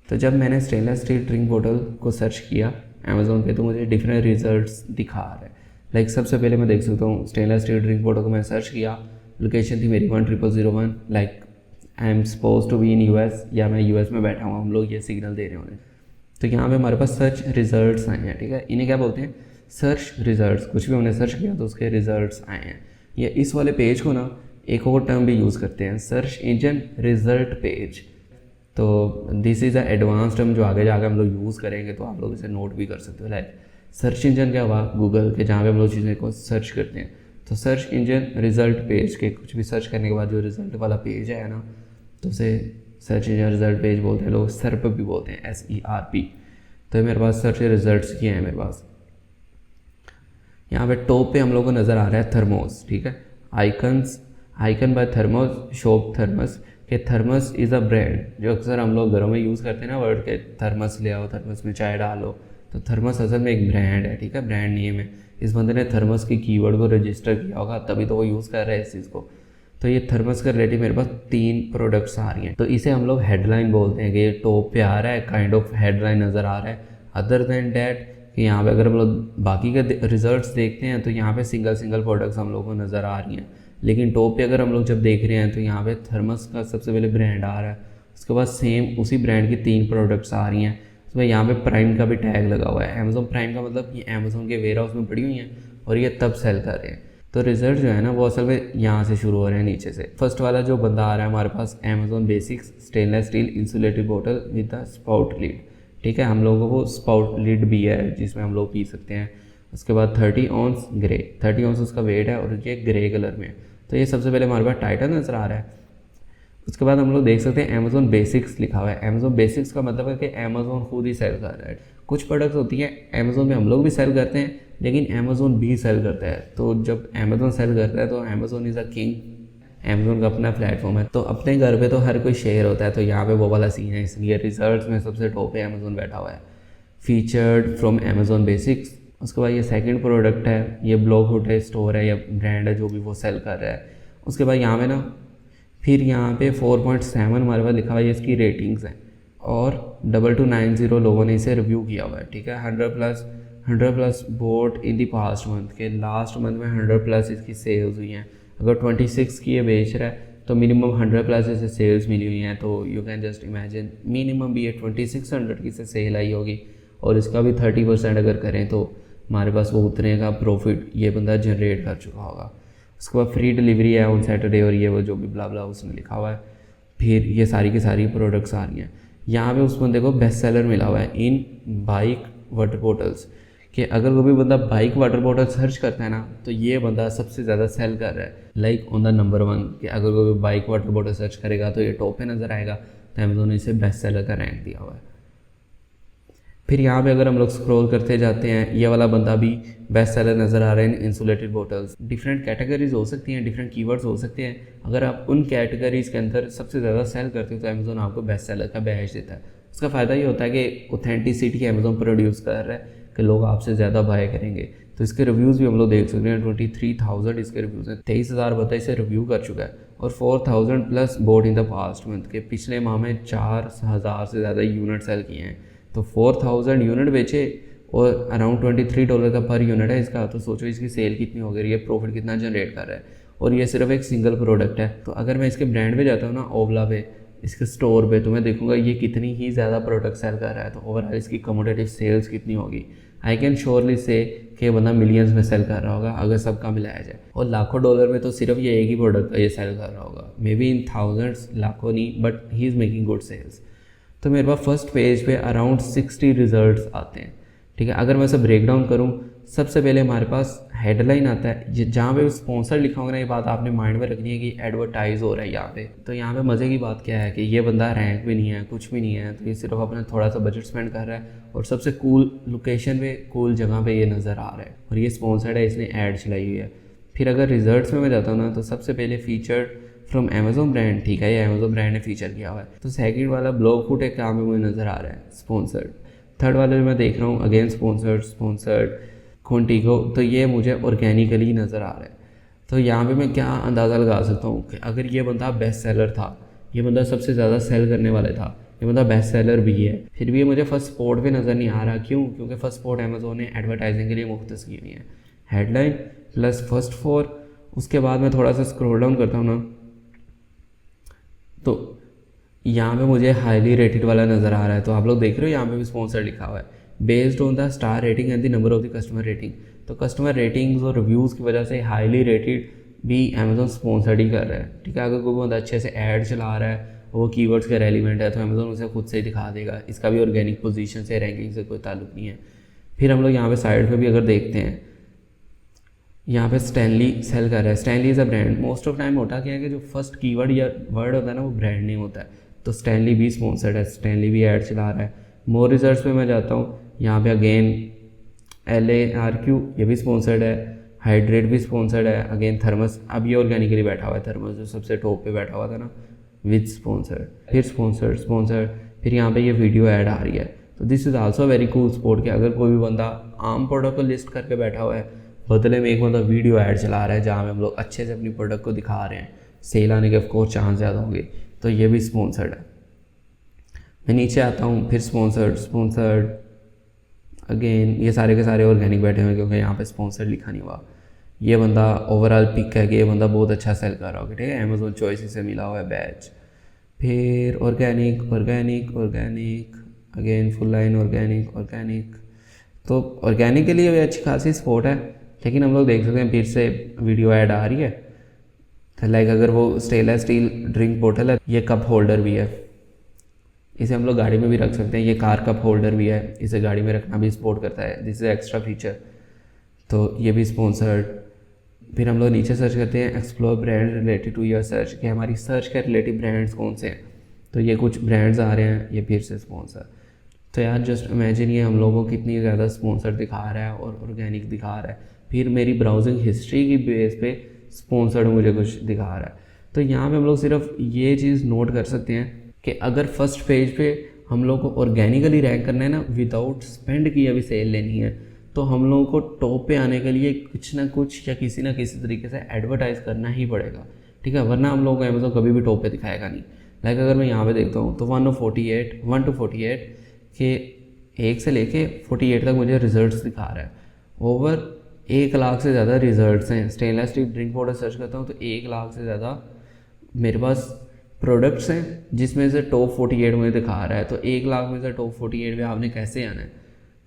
तो जब मैंने स्टेनलेस स्टील ड्रिंक बॉटल को सर्च किया अमेज़ोन पे तो मुझे डिफरेंट रिजल्ट्स दिखा रहे हैं। लाइक सबसे पहले मैं देख सकता हूँ स्टेनलेस स्टील ड्रिंक बॉटल को मैं सर्च किया, लोकेशन थी मेरी 1001, like I am suppose to be in US, या मैं यूएस में बैठा हूँ, हम लोग ये सिग्नल दे रहे हैं उन्हें। तो यहाँ पे हमारे पास सर्च रिजल्ट्स आए हैं, ठीक है, इन्हें क्या बोलते हैं, सर्च रिजल्ट्स। कुछ भी हमने सर्च किया तो उसके रिजल्ट्स आए हैं। ये इस वाले पेज को ना एक और टर्म भी यूज़ करते हैं, सर्च इंजन रिजल्ट पेज। तो this is a advance term जो आगे जाकर हम लोग यूज़ करेंगे, तो आप लोग इसे नोट भी कर सकते हो। लाइक सर्च इंजन क्या हुआ, गूगल के, जहाँ पे हम लोग चीज़ें को सर्च करते हैं। तो सर्च इंजन रिजल्ट पेज के कुछ भी सर्च करने के बाद जो रिजल्ट वाला पेज है ना, तो उसे सर्च इंजन रिजल्ट पेज बोलते हैं, लोग सर्प भी बोलते हैं, SERP। तो मेरे पास सर्च रिजल्ट्स किए हैं मेरे पास। यहाँ पे टॉप पे हम लोग को नज़र आ रहा है थर्मोस, ठीक है, icon by Thermos, shop Thermos के थर्मस इज़ अ ब्रांड जो अक्सर हम लोग घरों में यूज़ करते हैं ना, वर्ड के थर्मस ले आओ, थर्मस में चाय डालो। तो थर्मस असल में एक ब्रांड है, ठीक है, ब्रांड नेम है। इस बंदे ने थर्मस की कीवर्ड को रजिस्टर किया होगा, तभी तो वो यूज़ कर रहा है इस चीज़ को। तो ये थर्मस का रिलेटिव मेरे पास 3 प्रोडक्ट्स आ रही हैं। तो इसे हम लोग हेडलाइन बोलते हैं कि ये टॉप पे आ रहा है, काइंड ऑफ हेडलाइन नज़र आ रहा है। अदर देन डैट कि यहाँ पे अगर हम लोग बाकी के रिजल्ट्स देखते हैं तो यहाँ पे सिंगल प्रोडक्ट्स हम लोग को नज़र आ रही हैं। लेकिन टॉप पे अगर हम लोग जब देख रहे हैं तो यहाँ पे थर्मस का सबसे पहले ब्रांड आ रहा है, उसके बाद सेम उसी ब्रांड की 3 प्रोडक्ट्स आ रही हैं। उसमें यहाँ पे प्राइम का भी टैग लगा हुआ है। अमेज़ोन प्राइम का मतलब ये अमेज़ोन के वेयर हाउस में पड़ी हुई हैं और ये तब सेल कर रहे हैं। तो रिजल्ट जो है ना वो असल में यहाँ से शुरू हो रहे हैं नीचे से। फर्स्ट वाला जो बंदा आ रहा है हमारे पास, Amazon basics stainless steel insulated बोतल विद द स्पाउट लीड, ठीक है, हम लोगों को वो स्पाउट लीड भी है जिसमें हम लोग पी सकते हैं। उसके बाद 30 ऑन्स ग्रे, 30 ऑन्स उसका वेट है और ये ग्रे कलर में। तो ये सबसे पहले हमारे पास टाइटल नज़र आ रहा है। उसके बाद हम लोग देख सकते हैं अमेज़ोन बेसिक्स लिखा हुआ है। अमेज़ोन बेसिक्स का मतलब है कि अमेज़ोन खुद ही सेल कर रहा है। कुछ प्रोडक्ट्स होती हैं अमेज़ोन में हम लोग भी सेल करते हैं, लेकिन अमेज़ोन भी सेल करता है। तो जब अमेज़ोन सेल करता है तो Amazon is a king, Amazon का अपना प्लेटफॉर्म है। तो अपने घर पे तो हर कोई शेयर होता है, तो यहाँ पे वो वाला सीन है, इसलिए रिजल्ट्स में सबसे टॉप पे अमेज़ोन बैठा हुआ है, फीचर्ड फ्रॉम अमेज़ोन बेसिक्स। उसके बाद ये सेकंड प्रोडक्ट है, ये ब्लॉक होटल स्टोर है या ब्रांड है जो भी वो सेल कर रहा है। उसके बाद यहाँ पे ना फिर यहाँ पे 4.7 हमारे पास लिखा हुआ है, इसकी रेटिंग्स हैं और 2290 लोगों ने इसे रिव्यू किया हुआ है, ठीक है। 100 plus boat in the past month के लास्ट मंथ में 100 प्लस इसकी सेल्स हुई हैं। अगर 26 की ये बेच रहा है तो मिनिमम 100 प्लस इसे सेल्स मिली हुई हैं। तो you can just imagine minimum भी ये 2600 की से सेल आई होगी और इसका भी 30% अगर करें तो हमारे पास वो उतने का प्रॉफिट ये बंदा जनरेट कर चुका होगा। उसके बाद फ्री डिलीवरी है ऑन सैटरडे और ये वो जो भी ब्ला ब्ला उसने लिखा हुआ है। फिर ये सारी की सारी प्रोडक्ट्स आ रही हैं। यहाँ पे उस बंदे को बेस्ट सेलर मिला हुआ है इन बाइक वाटर बॉटल्स, कि अगर कोई भी बंदा बाइक वाटर बॉटल सर्च करता है ना तो ये बंदा सबसे ज़्यादा सेल कर रहा है, लाइक ऑन द नंबर 1, कि अगर कोई बाइक वाटर बॉटल सर्च करेगा तो ये टॉप पे नज़र आएगा। तो अमेज़ोन ने इसे बेस्ट सेलर का रैंक दिया हुआ है। फिर यहाँ पे अगर हम लोग स्क्रॉल करते जाते हैं, ये वाला बंदा भी बेस्ट सेलर नज़र आ रहे हैं, इंसुलेटेड बॉटल्स। डिफरेंट कैटेगरीज हो सकती हैं, डिफरेंट कीवर्ड्स हो सकते हैं। अगर आप उन कैटेगरीज के अंदर सबसे ज़्यादा सेल करते हो तो अमेज़ोन आपको बेस्ट सेलर का बैज देता है। उसका फ़ायदा ये होता है कि ऑथेंटिसिटी अमेज़ोन प्रोड्यूस कर रहा है। कि लोग आपसे ज़्यादा बाय करेंगे। तो इसके रिव्यूज़ भी हम लोग देख सकते हैं, 23,000 इसके रिव्यूज़ हैं, 23,000 बंदा इसे रिव्यू कर चुका है और 4,000 plus boat in the past month के पिछले माह में 4,000 से ज़्यादा यूनिट सेल किए हैं। तो 4,000 यूनिट बेचे और अराउंड $23 का पर यूनिट है इसका। तो सोचो इसकी सेल कितनी हो गई है, प्रॉफिट कितना जनरेट कर रहा है, और ये सिर्फ एक सिंगल प्रोडक्ट है। तो अगर मैं इसके ब्रांड पे जाता हूँ ना, ओवला पे, इसके स्टोर पे, तो मैं देखूंगा ये कितनी ही ज़्यादा प्रोडक्ट सेल कर रहा है। तो ओवरऑल इसकी कमोडेटिव सेल्स कितनी होगी, आई कैन श्योरली से कि बंदा मिलियंस में सेल कर रहा होगा अगर सबका मिलाया जाए। और लाखों डॉलर में तो सिर्फ ये एक ही प्रोडक्ट का ये सेल कर रहा होगा, मे बी इन थाउजेंड्स, लाखों नहीं, but he is making good sales. तो मेरे पास फर्स्ट पेज पे अराउंड 60 रिजल्ट्स आते हैं, ठीक है। अगर मैं इसे ब्रेक डाउन करूँ, सबसे पहले हमारे पास हेडलाइन आता है, ये जहाँ पे स्पॉन्सर लिखा होगा ना, ये बात आपने माइंड में रखनी है कि एडवर्टाइज हो रहा है यहाँ पे। तो यहाँ पे मज़े की बात क्या है कि ये बंदा रैंक भी नहीं है, कुछ भी नहीं है, तो ये सिर्फ अपना थोड़ा सा बजट स्पेंड कर रहा है और सबसे कूल लोकेशन पे, कूल जगह पे ये नज़र आ रहा है और ये स्पॉन्सर्ड है, इसने ऐड चलाई हुई है। फिर अगर रिजल्ट्स में मैं जाता हूँ ना, तो सबसे पहले फीचर्ड फ्रॉम अमेजोन ब्रांड, ठीक है, ये अमेजोन ब्रांड ने फीचर किया हुआ है। तो सेकंड वाला ब्लॉग फुट एक काम में मुझे नज़र आ रहा है, स्पॉन्सर्ड। थर्ड वाले में मैं देख रहा हूँ अगेन स्पॉन्सर्ड कॉन्टिगो, तो ये मुझे ऑर्गेनिकली नज़र आ रहा है। तो यहाँ पे मैं क्या अंदाज़ा लगा सकता हूँ कि अगर ये बंदा बेस्ट सेलर था, ये बंदा सबसे ज़्यादा सेल करने वाला था, ये बंदा बेस्ट सेलर भी है, फिर भी ये मुझे फर्स्ट स्पॉट पे नज़र नहीं आ रहा। क्यों? क्योंकि फर्स्ट स्पॉट अमेजोन ने एडवर्टाइजिंग के लिए मुख्तस की हुई है, हेडलाइन प्लस फर्स्ट 4। उसके बाद मैं थोड़ा सा स्क्रॉल डाउन करता हूँ ना, तो यहाँ पे मुझे हाईली रेटेड वाला नज़र आ रहा है। तो आप लोग देख रहे हो यहाँ पे भी स्पॉन्सर लिखा हुआ है, based on the star rating and the number of the customer rating. तो कस्टमर रेटिंग्स और रिव्यूज़ की वजह से हाईली रेटेड भी अमेजोन स्पॉन्सर्ड ही कर रहा है, ठीक है। अगर कोई बहुत अच्छे से ऐड चला रहा है, वो कीवर्ड्स के रेलिवेंट है, तो अमेजोन उसे खुद से ही दिखा देगा। इसका भी ऑर्गेनिक पोजीशन से, रैंकिंग से कोई ताल्लुक नहीं है। फिर हम लोग यहाँ पे साइड पे भी अगर देखते हैं, यहाँ पे स्टैनली सेल कर रहा है। Stanley is a brand. Most of time होता क्या है कि जो फर्स्ट कीवर्ड या वर्ड होता है ना, वो ब्रांड नेम होता है। तो स्टैनली भी स्पॉन्सर्ड है, स्टैनली भी ऐड चला रहा है। मोर रिजल्ट्स पे मैं जाता हूँ, यहाँ पे अगेन LARQ ये भी स्पॉन्सर्ड है, हाइड्रेट भी स्पॉन्सर्ड है, अगेन थर्मस, अब ये ऑर्गेनिकली बैठा हुआ है, थर्मस जो सबसे टॉप पे बैठा हुआ था ना, विद स्पॉन्सर्ड, फिर स्पॉन्सर्ड, फिर यहाँ पे ये वीडियो ऐड आ रही है। तो this is also very cool spot कि अगर कोई भी बंदा आम प्रोडक्ट को लिस्ट करके बैठा हुआ है, बदले में एक बंदा वीडियो ऐड चला रहा है जहाँ में हम लोग अच्छे से अपनी प्रोडक्ट को दिखा रहे हैं, सेल आने के ऑफकोर्स चांस ज़्यादा होंगे, तो ये भी स्पॉन्सर्ड है। मैं नीचे आता हूँ, फिर स्पॉन्सर्ड अगेन, ये सारे के सारे ऑर्गेनिक बैठे हुए क्योंकि यहाँ पे स्पॉन्सर्ड लिखा नहीं हुआ। ये बंदा ओवरऑल पिक है कि ये बंदा बहुत अच्छा सेल कर रहा होगा, ठीक है, अमेजोन चॉइस से मिला हुआ है बैच। फिर organic again full line organic. तो ऑर्गेनिक के लिए भी अच्छी खासी स्पॉट है, लेकिन हम लोग देख सकते हैं फिर से वीडियो ऐड आ रही है। लाइक अगर वो स्टेनलेस स्टील ड्रिंक बोतल है, ये कप होल्डर भी है, इसे हम लोग गाड़ी में भी रख सकते हैं। ये कार कप होल्डर भी है, इसे गाड़ी में रखना भी सपोर्ट करता है, दिस इज एक्स्ट्रा फीचर। तो ये भी स्पॉन्सर्ड। फिर हम लोग नीचे सर्च करते हैं explore brand related to your search, कि हमारी सर्च के रिलेटिव ब्रांड्स कौन से हैं। तो ये कुछ ब्रांड्स आ रहे हैं, ये फिर से स्पॉन्सर। तो यार जस्ट इमेजिन ये हम लोगों को कितनी ज़्यादा स्पॉन्सर दिखा रहा है और ऑर्गेनिक दिखा रहा है। फिर मेरी ब्राउजिंग हिस्ट्री की बेस पे स्पॉन्सर्ड मुझे कुछ दिखा रहा है। तो यहाँ पे हम लोग सिर्फ ये चीज़ नोट कर सकते हैं कि अगर फर्स्ट पेज पे हम लोग को ऑर्गेनिकली रैंक करना है ना, विदाउट स्पेंड किए अभी सेल लेनी है, तो हम लोगों को टॉप पे आने के लिए कुछ ना कुछ या किसी ना किसी तरीके से एडवर्टाइज़ करना ही पड़ेगा, ठीक है, वरना हम लोगों को अमेज़न कभी भी टॉप पे दिखाएगा नहीं। लाइक अगर मैं यहाँ पे देखता हूँ तो 1 to 48 के 1 से लेके 48 तक मुझे रिजल्ट्स दिखा रहा है। ओवर 1 लाख से ज़्यादा रिजल्ट्स हैं। Stainless steel drink water search करता हूँ तो 1 लाख से ज़्यादा मेरे पास प्रोडक्ट्स हैं, जिसमें से टॉप 48 मुझे दिखा रहा है। तो 1 लाख में से टॉप 48 में आपने कैसे आना है?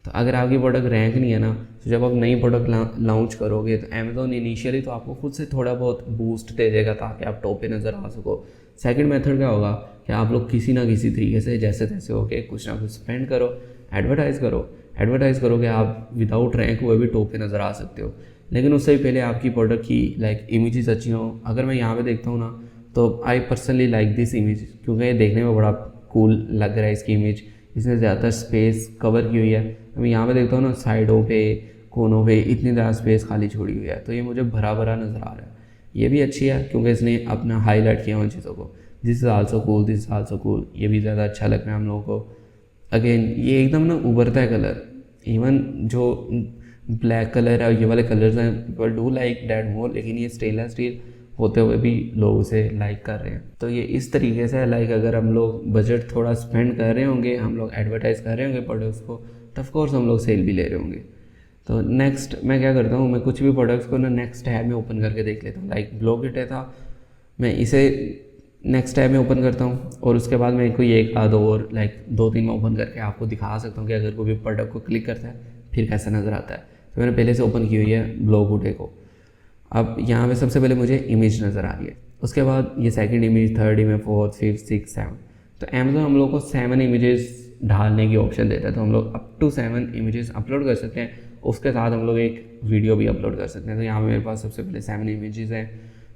तो अगर आपकी प्रोडक्ट रैंक नहीं है ना, तो जब आप नई प्रोडक्ट लॉन्च करोगे तो अमेज़ॉन इनिशियली तो आपको खुद से थोड़ा बहुत बूस्ट दे देगा ताकि आप टॉप पे नज़र आ सको। सेकंड मेथड क्या होगा कि आप लोग किसी ना किसी तरीके से जैसे तैसे हो के कुछ ना कुछ स्पेंड करो, एडवर्टाइज़ करो कि आप विदाउट रैंक हुए भी टॉप पे नज़र आ सकते हो। लेकिन उससे भी पहले आपकी प्रोडक्ट की लाइक इमेजेस अच्छी हो। अगर मैं यहाँ पे देखता हूँ ना, तो I personally like this image, क्योंकि ये देखने में बड़ा कूल लग रहा है इसकी इमेज। इसने ज़्यादातर स्पेस कवर की हुई है। मैं यहाँ पे देखता हूँ ना, साइडों पे कोनों पे इतनी ज़्यादा स्पेस खाली छोड़ी हुई है, तो ये मुझे भरा भरा नज़र आ रहा है। ये भी अच्छी है क्योंकि इसने अपना हाईलाइट किया उन चीज़ों को। दिस इज़ आल्सो कूल, ये भी ज़्यादा अच्छा लग रहा है हम लोगों को। अगेन ये एकदम ना उभरता है कलर, इवन जो ब्लैक कलर है ये वाले कलर्स हैं, पीपल डू लाइक डैट मोर, लेकिन ये स्टेनलेस स्टील होते हुए भी लोग उसे लाइक कर रहे हैं। तो ये इस तरीके से लाइक अगर हम लोग बजट थोड़ा स्पेंड कर रहे होंगे, हम लोग एडवर्टाइज कर रहे होंगे प्रोडक्ट्स को, तो ऑफकोर्स हम लोग सेल भी ले रहे होंगे। तो नेक्स्ट मैं क्या करता हूँ, मैं कुछ भी प्रोडक्ट्स को ना नेक्स्ट टैब में ओपन करके देख लेता हूँ। लाइक ब्लॉगिट था, मैं इसे नेक्स्ट टैब में ओपन करता हूँ और उसके बाद मैं कोई एक आध और लाइक 2-3 में ओपन करके आपको दिखा सकता हूँ कि अगर कोई भी प्रोडक्ट को क्लिक करता है फिर कैसा नज़र आता है। तो मैंने पहले से ओपन की हुई है ब्लॉगिट को। अब यहाँ पे सबसे पहले मुझे इमेज नज़र आ रही है, उसके बाद ये second image, third image, fourth, fifth, six, 7। तो अमेज़न हम लोग को 7 इमेजेस डालने की ऑप्शन देता है, तो हम लोग अप टू 7 इमेजेस अपलोड कर सकते हैं। उसके साथ हम लोग एक वीडियो भी अपलोड कर सकते हैं। तो यहाँ पे मेरे पास सबसे पहले 7 इमेजेस हैं।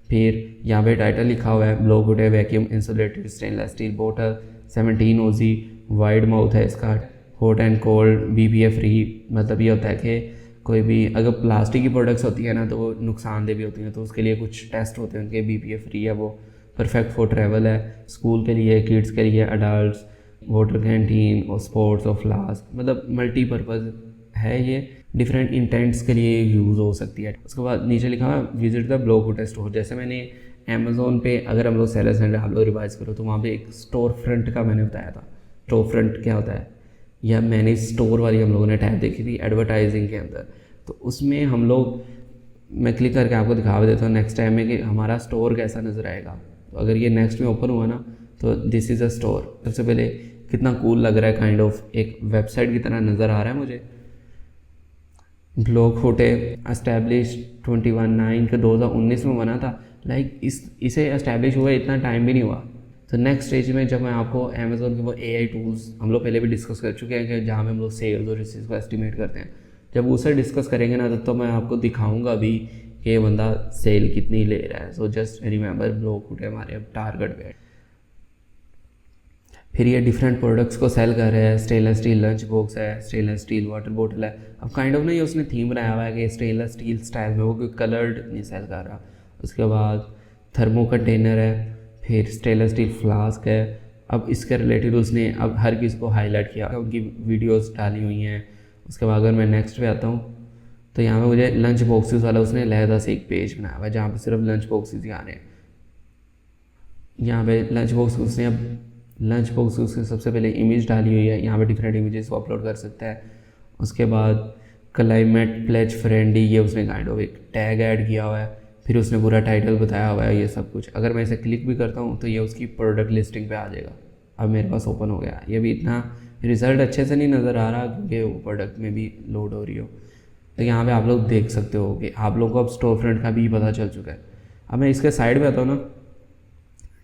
फिर यहाँ पे टाइटल लिखा हुआ है ब्लॉगिट वैक्यूम इंसुलेटेड स्टेनलेस स्टील बोतल, 17 ओजी, वाइड माउथ है इसका, hot and cold, BPA free. मतलब ये होता है कि कोई भी अगर प्लास्टिक की प्रोडक्ट्स होती है ना तो वो नुकसानदेह भी होती हैं, तो उसके लिए कुछ टेस्ट होते हैं उनके, BPA फ्री है वो, परफेक्ट फॉर ट्रैवल है, स्कूल के लिए, किड्स के लिए, अडल्ट्स, वाटर कैंटीन और स्पोर्ट्स और फ्लास्क, मतलब मल्टीपर्पज़ है ये, डिफरेंट इंटेंट्स के लिए यूज़ हो सकती है। उसके बाद नीचे लिखा हुआ है विजिट द ब्लॉगिट स्टोर। जैसे मैंने अमेज़ोन पे अगर हम लोग सेलर सेंटर आप लोग रिवाइज करो तो वहाँ पे एक स्टोर फ्रंट का मैंने बताया था। स्टोर फ्रंट क्या होता है, या मैंने स्टोर वाली हम लोगों ने टैब देखी थी एडवर्टाइजिंग के अंदर, तो उसमें हम लोग, मैं क्लिक करके आपको दिखा देता हूँ नेक्स्ट टाइम में कि हमारा स्टोर कैसा नज़र आएगा। तो अगर ये नेक्स्ट में ओपन हुआ ना तो दिस इज़ अ स्टोर। सबसे पहले कितना कूल लग रहा है, काइंड ऑफ एक वेबसाइट की तरह नज़र आ रहा है मुझे। ब्लॉगिट एस्टैब्लिश 21/9 के 2019 में बना था। लाइक इसे एस्टैब्लिश हुए इतना टाइम भी नहीं हुआ। तो नेक्स्ट स्टेज में जब मैं आपको अमेज़ोन के वो AI टूल्स हम लोग पहले भी डिस्कस कर चुके हैं कि जहाँ में हम लोग सेल्स और इस चीज़ को एस्टिमेट करते हैं, जब उसे डिस्कस करेंगे ना तो मैं आपको दिखाऊंगा भी कि ये बंदा सेल कितनी ले रहा है। सो जस्ट रिमेंबर ब्लॉगिट हमारे अब टारगेट पे। फिर ये डिफरेंट प्रोडक्ट्स को सेल कर रहे हैं। स्टेनलेस स्टील लंच बॉक्स है, स्टेनलेस स्टील वाटर बोतल है। अब काइंड ऑफ ना ये उसने थीम बनाया हुआ है कि स्टेनलेस स्टील स्टाइल में, वो कोई कलर्ड नहीं सेल कर रहा। उसके बाद थर्मो कंटेनर है, फिर स्टेनलेस स्टील फ्लास्क है। अब इसके रिलेटेड उसने अब हर किसी को हाईलाइट किया, उनकी वीडियोस डाली हुई हैं। उसके बाद अगर मैं नेक्स्ट पे आता हूँ तो यहाँ पे मुझे लंच बॉक्सेस वाला उसने लहदा से एक पेज बनाया हुआ है जहाँ पे सिर्फ लंच बॉक्सेस ही आ रहे हैं। यहाँ पे लंच बॉक्स उसने अब लंच बॉक्स उसने सबसे पहले इमेज डाली हुई है, यहाँ पे डिफरेंट इमेजेस को अपलोड कर सकता है। उसके बाद क्लाइमेट प्लेज फ्रेंडली, ये उसने काइंड ऑफ एक टैग ऐड किया हुआ है। फिर उसने पूरा टाइटल बताया हुआ है, ये सब कुछ। अगर मैं इसे क्लिक भी करता हूँ तो ये उसकी प्रोडक्ट लिस्टिंग पे आ जाएगा। अब मेरे पास ओपन हो गया। ये भी इतना रिज़ल्ट अच्छे से नहीं नज़र आ रहा क्योंकि वो प्रोडक्ट में भी लोड हो रही हो। तो यहाँ पे आप लोग देख सकते हो कि आप लोगों को अब स्टोर फ्रंट का भी पता चल चुका है। अब मैं इसके साइड पे आता हूँ ना,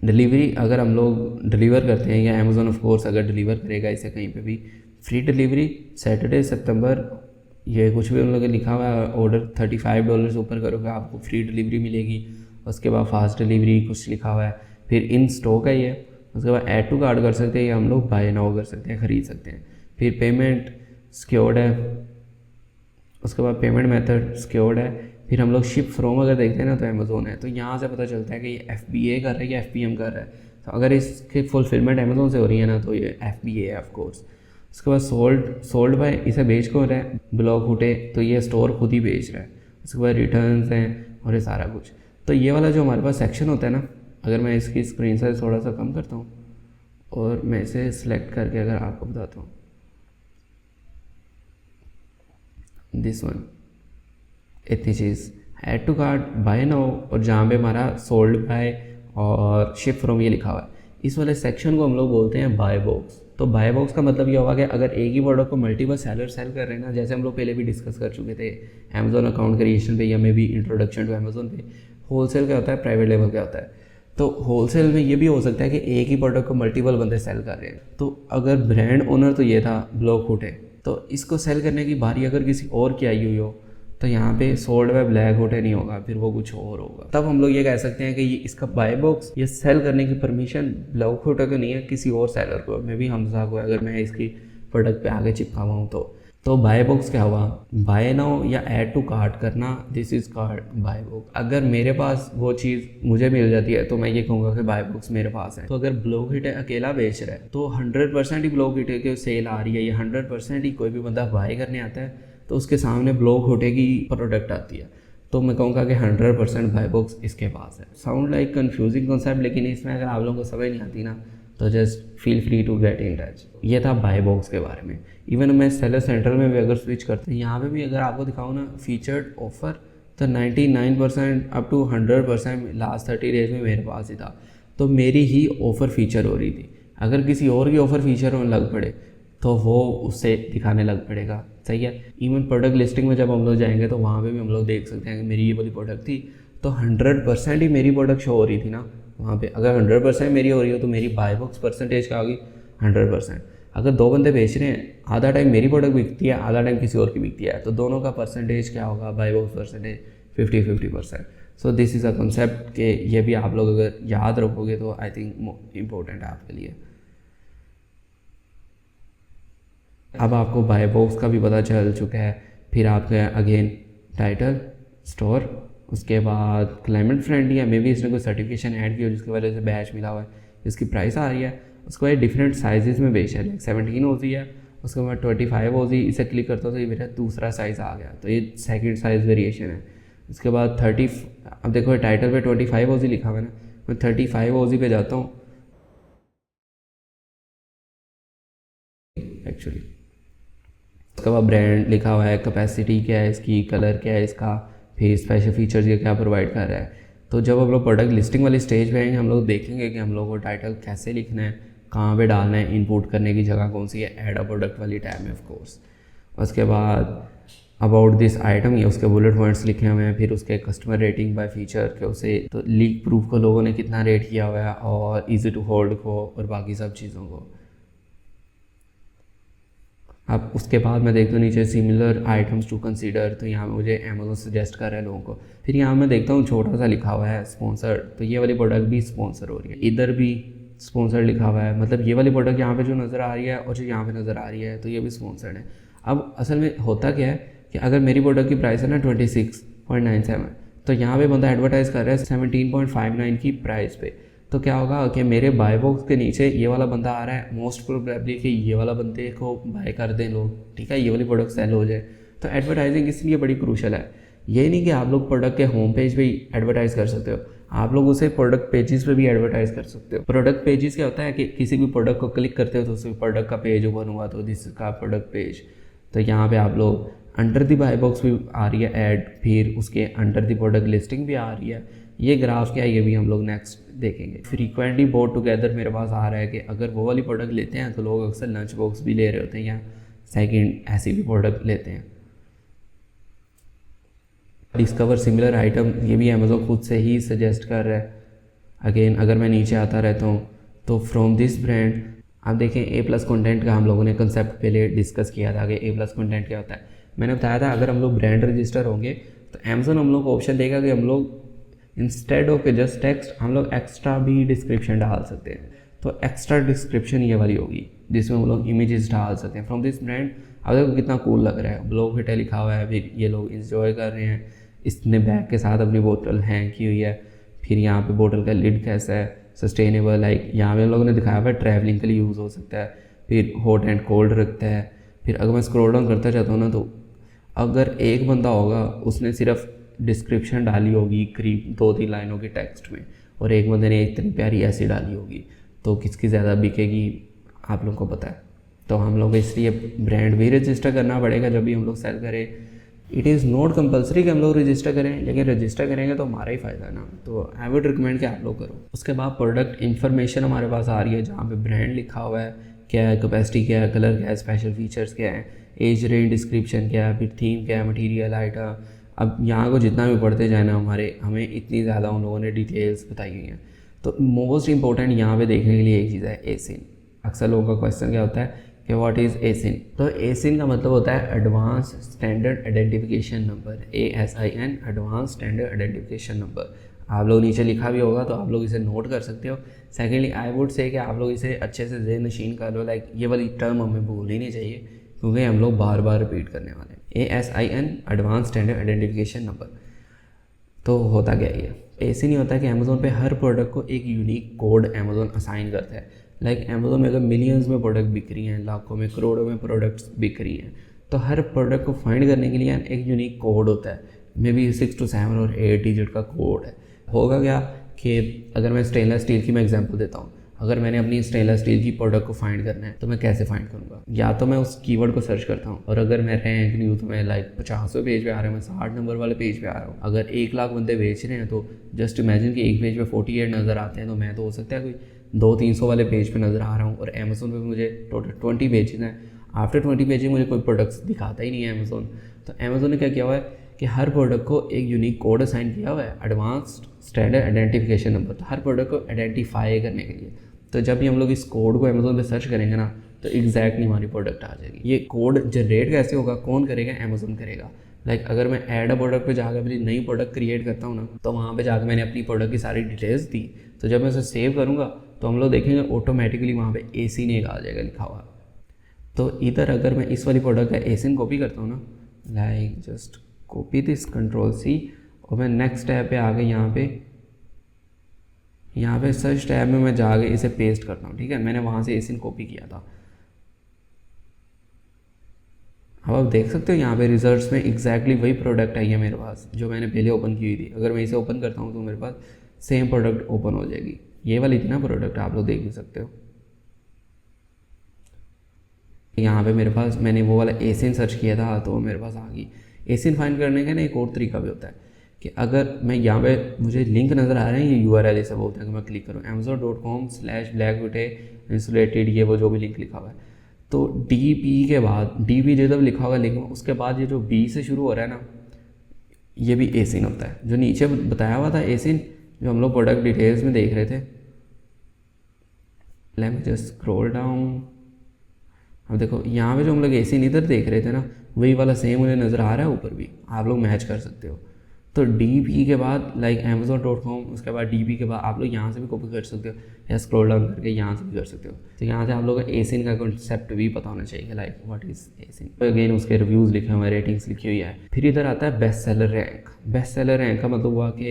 डिलीवरी अगर हम लोग डिलीवर करते हैं या अमेज़ोन ऑफ कोर्स अगर डिलीवर करेगा इसे कहीं पे भी, फ्री डिलीवरी सैटरडे सितंबर, ये कुछ भी उन लोगों ने लिखा हुआ है। ऑर्डर $35 ऊपर करोगे आपको फ्री डिलीवरी मिलेगी। उसके बाद फास्ट डिलीवरी कुछ लिखा हुआ है। फिर इन स्टॉक है ये। उसके बाद ऐड टू कार्ड कर सकते हैं या हम लोग बाय नाउ कर सकते हैं, ख़रीद सकते हैं। फिर पेमेंट सिक्योर्ड है। उसके बाद पेमेंट मेथड सिक्योर्ड है। फिर हम लोग शिप फ्रॉम अगर देखते हैं ना तो अमेज़ोन है। तो यहाँ से पता चलता है कि ये FBA कर रहा है या FBM कर रहा है। तो अगर इसकी फुलफिलमेंट अमेज़ोन से हो रही है ना तो ये FBA है ऑफकोर्स। उसके बाद सोल्ड बाय, इसे बेच कौन रहा है, ब्लॉगिट, तो ये स्टोर खुद ही बेच रहा है। उसके बाद रिटर्न्स हैं और ये सारा कुछ। तो ये वाला जो हमारे पास सेक्शन होता है ना, अगर मैं इसकी स्क्रीन साइज थोड़ा सा कम करता हूँ और मैं इसे सिलेक्ट करके अगर आपको बताता हूँ, दिस वन, इतनी चीज़ add to cart, buy now, और जहाँ पे हमारा सोल्ड बाय और शिप फ्रॉम ये लिखा हुआ है, इस वाले सेक्शन को हम लोग बोलते हैं बाय बॉक्स। तो बाय बॉक्स का मतलब ये होगा कि अगर एक ही प्रोडक्ट को मल्टीपल सेलर सेल कर रहे हैं ना, जैसे हम लोग पहले भी डिस्कस कर चुके थे अमेज़ोन अकाउंट क्रिएशन पे या maybe introduction to Amazon पे, होलसेल क्या होता है, प्राइवेट लेवल क्या होता है। तो होलसेल में ये भी हो सकता है कि एक ही प्रोडक्ट को मल्टीपल बंदे सेल कर रहे हैं। तो अगर ब्रांड ओनर तो ये था ब्लॉगिट, तो इसको सेल करने की बारी अगर किसी और की आई हुई हो तो यहाँ पे सोल्ड बाय ब्लॉगिट नहीं होगा, फिर वो कुछ और होगा। तब हम लोग ये कह सकते हैं कि ये इसका बाय बॉक्स, ये सेल करने की परमिशन ब्लॉगिट को नहीं है, किसी और सेलर को, मे भी हमजा को, अगर मैं इसकी प्रोडक्ट पे आगे चिपका हुआ हूँ तो तो बाय बॉक्स क्या हुआ, बाय नाउ या ऐड टू कार्ट करना, this is cart buy box. अगर मेरे पास वो चीज़ मुझे मिल जाती है तो मैं ये कहूँगा कि बाय बॉक्स मेरे पास है। तो अगर ब्लॉक हिट अकेला बेच रहा है तो 100% ही ब्लॉक हिट की सेल आ रही है, या 100% ही कोई भी बंदा बाय करने आता है तो उसके सामने ब्लॉक हिट की प्रोडक्ट आती है, तो मैं कहूँगा कि 100% बाय बॉक्स इसके पास है। साउंड लाइक कन्फ्यूजिंग कॉन्सेप्ट, लेकिन इसमें अगर आप लोगों को समझ नहीं आती ना तो just feel free to get in touch. ये था बाय बॉक्स के बारे में। इवन मैं सेलर सेंटर में भी अगर स्विच करते हैं, यहाँ पे भी अगर आपको दिखाऊँ ना फीचर्ड ऑफर, तो 99% अप टू 100% लास्ट 30 डेज में मेरे पास ही था। तो मेरी ही ऑफ़र फीचर हो रही थी। अगर किसी और की ऑफ़र फीचर होने लग पड़े तो वो उससे दिखाने लग पड़ेगा, सही है। इवन प्रोडक्ट लिस्टिंग में जब हम लोग जाएंगे तो वहाँ पे भी हम लोग देख सकते हैं कि मेरी ये वाली प्रोडक्ट थी, तो 100% ही मेरी प्रोडक्ट शो हो रही थी ना वहाँ पे। अगर 100% मेरी हो रही हो तो मेरी बाय बॉक्स परसेंटेज क्या होगी, 100%। अगर दो बंदे बेच रहे हैं, आधा टाइम मेरी प्रोडक्ट बिकती है, आधा टाइम किसी और की बिकती है, तो दोनों का परसेंटेज क्या होगा, buy box percentage 50-50%। So this is a concept के ये भी आप लोग अगर याद रखोगे तो आई थिंक इम्पोर्टेंट है आपके लिए। अब आपको बाय बॉक्स का भी पता चल चुका है। फिर आपका अगेन टाइटल, स्टोर, उसके बाद क्लाइमेट फ्रेंडली है, मे भी इसने कोई सर्टिफिकेशन ऐड की हो जिसकी वजह से बैच मिला हुआ है, जिसकी प्राइस आ रही है। उसके बाद डिफरेंट साइजेस में बेच है, लाइक 17 OZ है, उसके बाद 25 OZ। इसे क्लिक करता हूँ तो ये मेरा दूसरा साइज़ आ गया, तो ये सेकंड साइज़ वेरिएशन है। उसके बाद 30, अब देखो टाइटल पे 25 OZ लिखा हुआ है ना, मैं 35 OZ पे जाता हूँ एक्चुअली। उसके बाद ब्रांड लिखा हुआ है, कैपेसिटी क्या है इसकी, कलर क्या है इसका, फिर स्पेशल फीचर्स ये क्या प्रोवाइड कर रहा है। तो जब हम लोग प्रोडक्ट लिस्टिंग वाली स्टेज पे आएंगे, हम लोग देखेंगे कि हम लोग को टाइटल कैसे लिखना है, कहाँ पे डालना है, इनपुट करने की जगह कौन सी है, ऐड अ प्रोडक्ट वाली टैब में ऑफ कोर्स। उसके बाद अबाउट दिस आइटम, ये उसके बुलेट पॉइंट्स लिखे हुए हैं। फिर उसके कस्टमर रेटिंग बाय फीचर के उसे, तो लीक प्रूफ को लोगों ने कितना रेट किया हुआ है, और ईजी टू होल्ड को, और बाकी सब चीज़ों को। अब उसके बाद मैं देखता हूँ नीचे सिमिलर आइटम्स टू कंसीडर, तो यहाँ मुझे अमेज़न सजेस्ट कर रहा है लोगों को। फिर यहाँ मैं देखता हूँ छोटा सा लिखा हुआ है स्पॉन्सर, तो ये वाली प्रोडक्ट भी स्पॉन्सर हो रही है, इधर भी स्पॉन्सर लिखा हुआ है, मतलब ये वाली प्रोडक्ट यहाँ पे जो नज़र आ रही है और जो यहाँ पे नज़र आ रही है, तो ये भी स्पॉन्सर्ड है। अब असल में होता क्या है कि अगर मेरी प्रोडक्ट की प्राइस है ना 26.97, तो यहाँ पे बंदा एडवर्टाइज़ कर रहा है 17.59 की प्राइस पे, तो क्या होगा कि मेरे बाय बॉक्स के नीचे ये वाला बंदा आ रहा है, मोस्ट प्रोबेबली कि ये वाला बंदे को बाय कर दें लोग, ठीक है, ये वाली प्रोडक्ट सेल हो जाए। तो एडवर्टाइजिंग इसलिए बड़ी क्रूशल है। ये नहीं कि आप लोग प्रोडक्ट के होम पेज पे ही एडवर्टाइज़ कर सकते हो, आप लोग उसे प्रोडक्ट पेजेस पे भी एडवर्टाइज़ कर सकते हो। प्रोडक्ट पेजेस क्या होता है कि किसी भी प्रोडक्ट को क्लिक करते हो तो उसमें प्रोडक्ट का पेज ओपन हुआ, तो दिस का प्रोडक्ट पेज। तो यहाँ पे आप लोग अंडर द बाय बॉक्स भी आ रही है ऐड, फिर उसके अंडर द प्रोडक्ट लिस्टिंग भी आ रही है। ये ग्राफ क्या है ये भी हम लोग नेक्स्ट देखेंगे। फ्रीक्वेंटली बोट टुगेदर मेरे पास आ रहा है कि अगर वो वाली प्रोडक्ट लेते हैं तो लोग अक्सर लंच बॉक्स भी ले रहे होते हैं, या सेकंड ऐसी भी प्रोडक्ट लेते हैं। डिस्कवर सिमिलर आइटम, ये भी अमेज़न खुद से ही सजेस्ट कर रहा है। अगेन अगर मैं नीचे आता रहता हूँ तो फ्रॉम दिस ब्रांड, आप देखें A+ कंटेंट का हम लोगों ने कंसेप्ट पहले डिस्कस किया था कि A+ कंटेंट क्या होता है। मैंने बताया था अगर हम लोग ब्रांड रजिस्टर होंगे तो अमेज़न हम लोग को ऑप्शन देगा कि हम लोग इंस्टेड ऑफ जस्ट टेक्स्ट हम लोग एक्स्ट्रा भी डिस्क्रिप्शन डाल सकते हैं। तो एक्स्ट्रा डिस्क्रिप्शन ये वाली होगी जिसमें हम लोग इमेजेस डाल सकते हैं फ्रॉम दिस ब्रांड। अब देखो कितना कूल लग रहा है, ब्लॉग हिट लिखा हुआ है, फिर ये लोग इंजॉय कर रहे हैं, इसने बैग के साथ अपनी बोतल हैंग की हुई है, फिर यहाँ पे बोतल का लिड कैसा है, सस्टेनेबल, लाइक यहाँ पे लोगों ने दिखाया हुआ है ट्रैवलिंग के लिए यूज़ हो सकता है, फिर हॉट एंड कोल्ड रखता है। फिर अगर मैं स्क्रॉल डाउन करता जाता हूँ ना, तो अगर एक बंदा होगा उसने सिर्फ डिस्क्रिप्शन डाली होगी करीब 2-3 लाइनों के टेक्स्ट में, और एक बंदे ने इतनी प्यारी ऐसी डाली होगी, तो किसकी ज़्यादा बिकेगी आप लोगों को पता है। तो हम लोग इसलिए ब्रांड भी रजिस्टर करना पड़ेगा जब भी हम लोग सेल करें। इट इज़ नॉट कंपलसरी कि हम लोग रजिस्टर करें, लेकिन रजिस्टर करेंगे तो हमारा ही फ़ायदा है ना। तो आई वुड रिकमेंड कि आप लोग करो। उसके बाद प्रोडक्ट इन्फॉर्मेशन हमारे पास आ रही है जहाँ पे ब्रांड लिखा हुआ है, क्या है, कैपेसिटी क्या है, कलर क्या है, स्पेशल फीचर्स क्या है, एज रेंज डिस्क्रिप्शन क्या है, फिर थीम क्या है, मटीरियल आइटम। अब यहाँ को जितना भी पढ़ते जाए ना हमें इतनी ज़्यादा उन लोगों ने डिटेल्स बताई हुई हैं। तो मोस्ट इंपॉर्टेंट यहाँ पे देखने के लिए एक चीज़ है एसिन। अक्सर लोगों का क्वेश्चन क्या होता है कि व्हाट इज़ एसिन। तो एसिन का मतलब होता है advance standard identification number, ASIN, advance standard identification number. आप लोग नीचे लिखा भी होगा तो आप लोग इसे नोट कर सकते हो। सेकेंडली आई वुड से कि आप लोग इसे अच्छे से ज़हन नशीन कर लो, लाइक ये वाली टर्म हमें भूल ही नहीं चाहिए क्योंकि हम लोग बार बार रिपीट करने वाले हैं। ASIN advance standard identification number. तो होता क्या है, ऐसे नहीं होता कि अमेज़ोन पे हर प्रोडक्ट को एक यूनिक कोड अमेज़ोन असाइन करता है। लाइक अमेज़ोन में अगर मिलियंस में प्रोडक्ट बिक रही हैं, लाखों में करोड़ों में प्रोडक्ट्स बिक रही हैं, तो हर प्रोडक्ट को फाइंड करने के लिए एक यूनिक कोड होता है, मे बी 6 to 7 और 8 डिजिट का कोड है। होगा क्या कि अगर मैं स्टेनलेस स्टील की मैं एग्जांपल देता हूँ, अगर मैंने अपनी स्टेनलेस स्टील की प्रोडक्ट को फाइंड करना है तो मैं कैसे फाइंड करूँगा? या तो मैं उस कीवर्ड को सर्च करता हूँ, और अगर मैं रैंक नहीं हूँ तो मैं लाइक 50वें पेज पे आ रहा हूँ, मैं 60 नंबर वाले पेज पे आ रहा हूँ। अगर 1 लाख बंदे बेच रहे हैं तो जस्ट इमेजिन कि एक पेज पे 48 नज़र आते हैं, तो मैं तो हो सकता है कोई 200-300 वाले पेज पे नज़र आ रहा हूँ, और अमेज़ोन पे मुझे टोटल 20 पेजेस हैं। आफ्टर 20 पेजेस मुझे कोई प्रोडक्ट्स दिखाता ही नहीं है अमेज़ोन। तो अमेज़ोन ने क्या किया हुआ है कि हर प्रोडक्ट को एक यूनिक कोड असाइन किया हुआ है, एडवांस्ड स्टैंडर्ड आइडेंटिफिकेशन नंबर, तो हर प्रोडक्ट को आइडेंटिफाई करने के लिए। तो जब भी हम लोग इस कोड को अमेज़ोन पे सर्च करेंगे ना, तो एग्जैक्टली हमारी प्रोडक्ट आ जाएगी। ये कोड जनरेट कैसे होगा, कौन करेगा? अमेज़ोन करेगा। लाइक अगर मैं ऐड अ प्रोडक्ट पे जाकर अपनी नई प्रोडक्ट क्रिएट करता हूँ ना, तो वहाँ पे जाकर मैंने अपनी प्रोडक्ट की सारी डिटेल्स दी, तो जब मैं उसे सेव करूँगा तो हम लोग देखेंगे ऑटोमेटिकली वहाँ पे ASIN आ जाएगा लिखा हुआ। तो इधर अगर मैं इस वाली प्रोडक्ट का ASIN कॉपी करता हूँ ना, like just copy this Ctrl+C, और मैं नेक्स्ट टैब पे आके यहाँ पे सर्च टैब में मैं जाके इसे पेस्ट करता हूँ। ठीक है, मैंने वहाँ से ASIN कॉपी किया था। अब आप देख सकते हो यहाँ पे रिजल्ट्स में एग्जैक्टली वही प्रोडक्ट आई है मेरे पास जो मैंने पहले ओपन की हुई थी। अगर मैं इसे ओपन करता हूँ तो मेरे पास सेम प्रोडक्ट ओपन हो जाएगी। ये वाली थी ना प्रोडक्ट, आप लोग देख भी सकते हो। यहाँ पे मेरे पास मैंने वो वाला ASIN सर्च किया था तो मेरे पास आ गई। ASIN फाइंड करने का ना एक और तरीका भी होता है कि अगर मैं यहाँ पे मुझे लिंक नज़र आ रहे हैं, ये URL ऐसा बोलते हैं कि मैं क्लिक करूँ amazon.com/blackbeauty insulated, ये वो जो भी लिंक लिखा हुआ है, तो DP के बाद DP जो तब लिखा होगा लिंक में, उसके बाद ये जो B से शुरू हो रहा है ना, ये भी ASIN होता है। जो नीचे बताया हुआ था ASIN, जो हम लोग प्रोडक्ट डिटेल्स में देख रहे थे, let me just scroll down. अब देखो यहाँ पे जो हम लोग ASIN इधर देख रहे थे ना, वही वाला सेम मुझे नज़र आ रहा है ऊपर भी, आप लोग मैच कर सकते हो। तो DP के बाद लाइक amazon.com, उसके बाद DP के बाद आप लोग यहाँ से भी कॉपी कर सकते हो, या स्क्रॉल डाउन करके यहाँ से भी कर सकते हो। तो यहाँ से आप लोगों को ASIN का कॉन्सेप्ट भी पता होना चाहिए, लाइक व्हाट इज़ ASIN। तो अगेन उसके रिव्यूज़ लिखे हुए हैं, रेटिंग्स लिखी हुई है। फिर इधर आता है best seller rank. Best seller rank का मतलब हुआ कि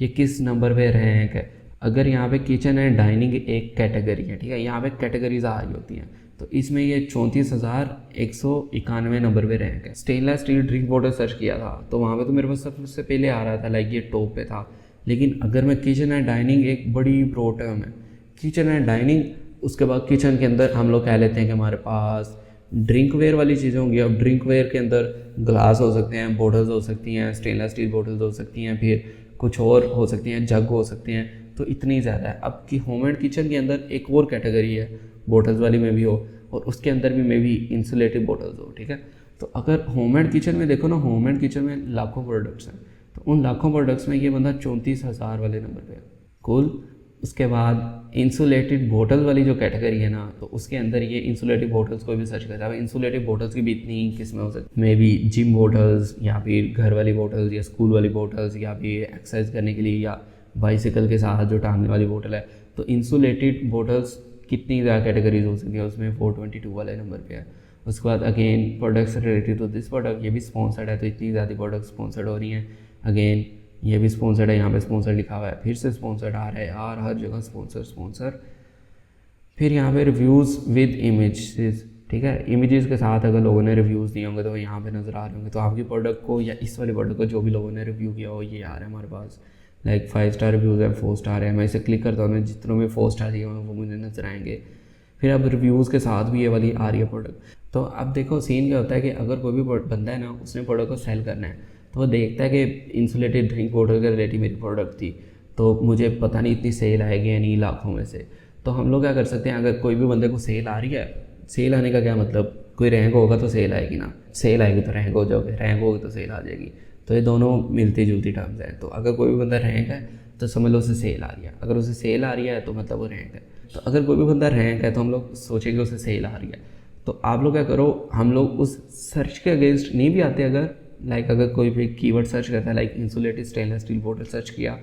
ये किस नंबर पे रैंक है। अगर यहाँ पे किचन एंड डाइनिंग एक कैटेगरी है, ठीक है, यहाँ पे कैटेगरीज आ रही होती हैं, तो इसमें ये 34,191 नंबर पे रैंक है। Stainless steel drink water search किया था तो वहाँ पे तो मेरे पास सबसे पहले आ रहा था, लाइक ये टॉप पे था। लेकिन अगर मैं किचन एंड डाइनिंग, एक बड़ी ब्रॉड टर्म है किचन एंड डाइनिंग, उसके बाद किचन के अंदर हम लोग कह लेते हैं कि हमारे पास ड्रिंक वेयर वाली चीज़ें होंगी। अब ड्रिंक वेयर के अंदर ग्लास हो सकते हैं, बॉटल्स हो सकती हैं, स्टेनलेस स्टील बॉटल्स हो सकती हैं, फिर कुछ और हो सकती हैं, जग हो सकते हैं, तो इतनी ज़्यादा है। अब की होममेड किचन के अंदर एक और कैटेगरी है, बॉटल्स वाली में भी हो, और उसके अंदर भी मे भी इंसुलेटिव बॉटल्स हो, ठीक है। तो अगर होममेड किचन में देखो ना, होममेड किचन में लाखों प्रोडक्ट्स हैं, तो उन लाखों प्रोडक्ट्स में ये बंदा 34,000 वाले नंबर पे है, कुल। उसके बाद इंसुलेटेड बॉटल वाली जो कैटेगरी है ना, तो उसके अंदर ये इंसुलेटिव बॉटल्स को भी सर्च करता है। इंसुलेटिव बॉटल्स की भी इतनी किस्में हो सकती, मे बी जिम बॉटल्स, या फिर घर वाली बॉटल्स, या स्कूल वाली बॉटल्स, या फिर एक्सरसाइज करने के लिए, या बाइसिकल के साथ जो टांगने वाली बॉटल है। तो इंसुलेटेड बॉटल्स कितनी ज़्यादा कैटेगरीज हो सकती है, उसमें 422 वाले नंबर पे है। उसके बाद again products related to this product, ये भी स्पॉन्सर्ड है, तो इतनी ज़्यादा प्रोडक्ट स्पॉन्सर्ड हो रही हैं। अगेन ये भी स्पॉन्सर्ड है, यहाँ पे स्पॉन्सर्ड लिखा हुआ है, फिर से स्पॉन्सर्ड आ रहा है यार, हर जगह स्पॉन्सर। फिर यहाँ पे रिव्यूज़ विद इमेजेस, ठीक है, इमेजेस के साथ अगर लोगों ने रिव्यूज़ दिए होंगे तो यहाँ पे नज़र आ रहे होंगे। तो आपकी प्रोडक्ट को या इस वाले प्रोडक्ट को जो भी लोगों ने रिव्यू किया हो, ये आ रहा है हमारे पास, लाइक 5 स्टार रिव्यूज़ है, 4 स्टार है। मैं इसे क्लिक करता हूँ, जितनों में 4 स्टार दिए होंगे वो मुझे नजर आएंगे। फिर अब रिव्यूज़ के साथ भी ये वाली आ रही है प्रोडक्ट। तो अब देखो सीन क्या होता है कि अगर कोई भी बंदा है ना, उसने प्रोडक्ट को सेल करना है, तो वो देखता है कि इंसुलेटेड ड्रिंक वाटर के रिलेटेड मेरी प्रोडक्ट थी, तो मुझे पता नहीं इतनी सेल आएगी या नहीं लाखों में से। तो हम लोग क्या कर सकते हैं, अगर कोई भी बंदे को सेल आ रही है, सेल आने का क्या मतलब, कोई रैंक होगा तो सेल आएगी ना, सेल आएगी तो रैंक हो जाओगे, रैंक होगी तो सेल आ जाएगी। तो ये दोनों मिलती जुलती टर्म्स हैं। तो अगर कोई भी बंदा रैंक है तो समझ लो उसे सेल आ रही है, अगर उसे सेल आ रही है तो मतलब वो रैंक है। तो अगर कोई भी बंदा रैंक है तो हम लोग सोचेंगे उसे सेल आ रही है। तो आप लोग क्या करो, हम लोग उस सर्च के अगेंस्ट नहीं भी आते। अगर लाइक अगर कोई भी कीवर्ड सर्च करता है, like insulated stainless steel bottle search किया,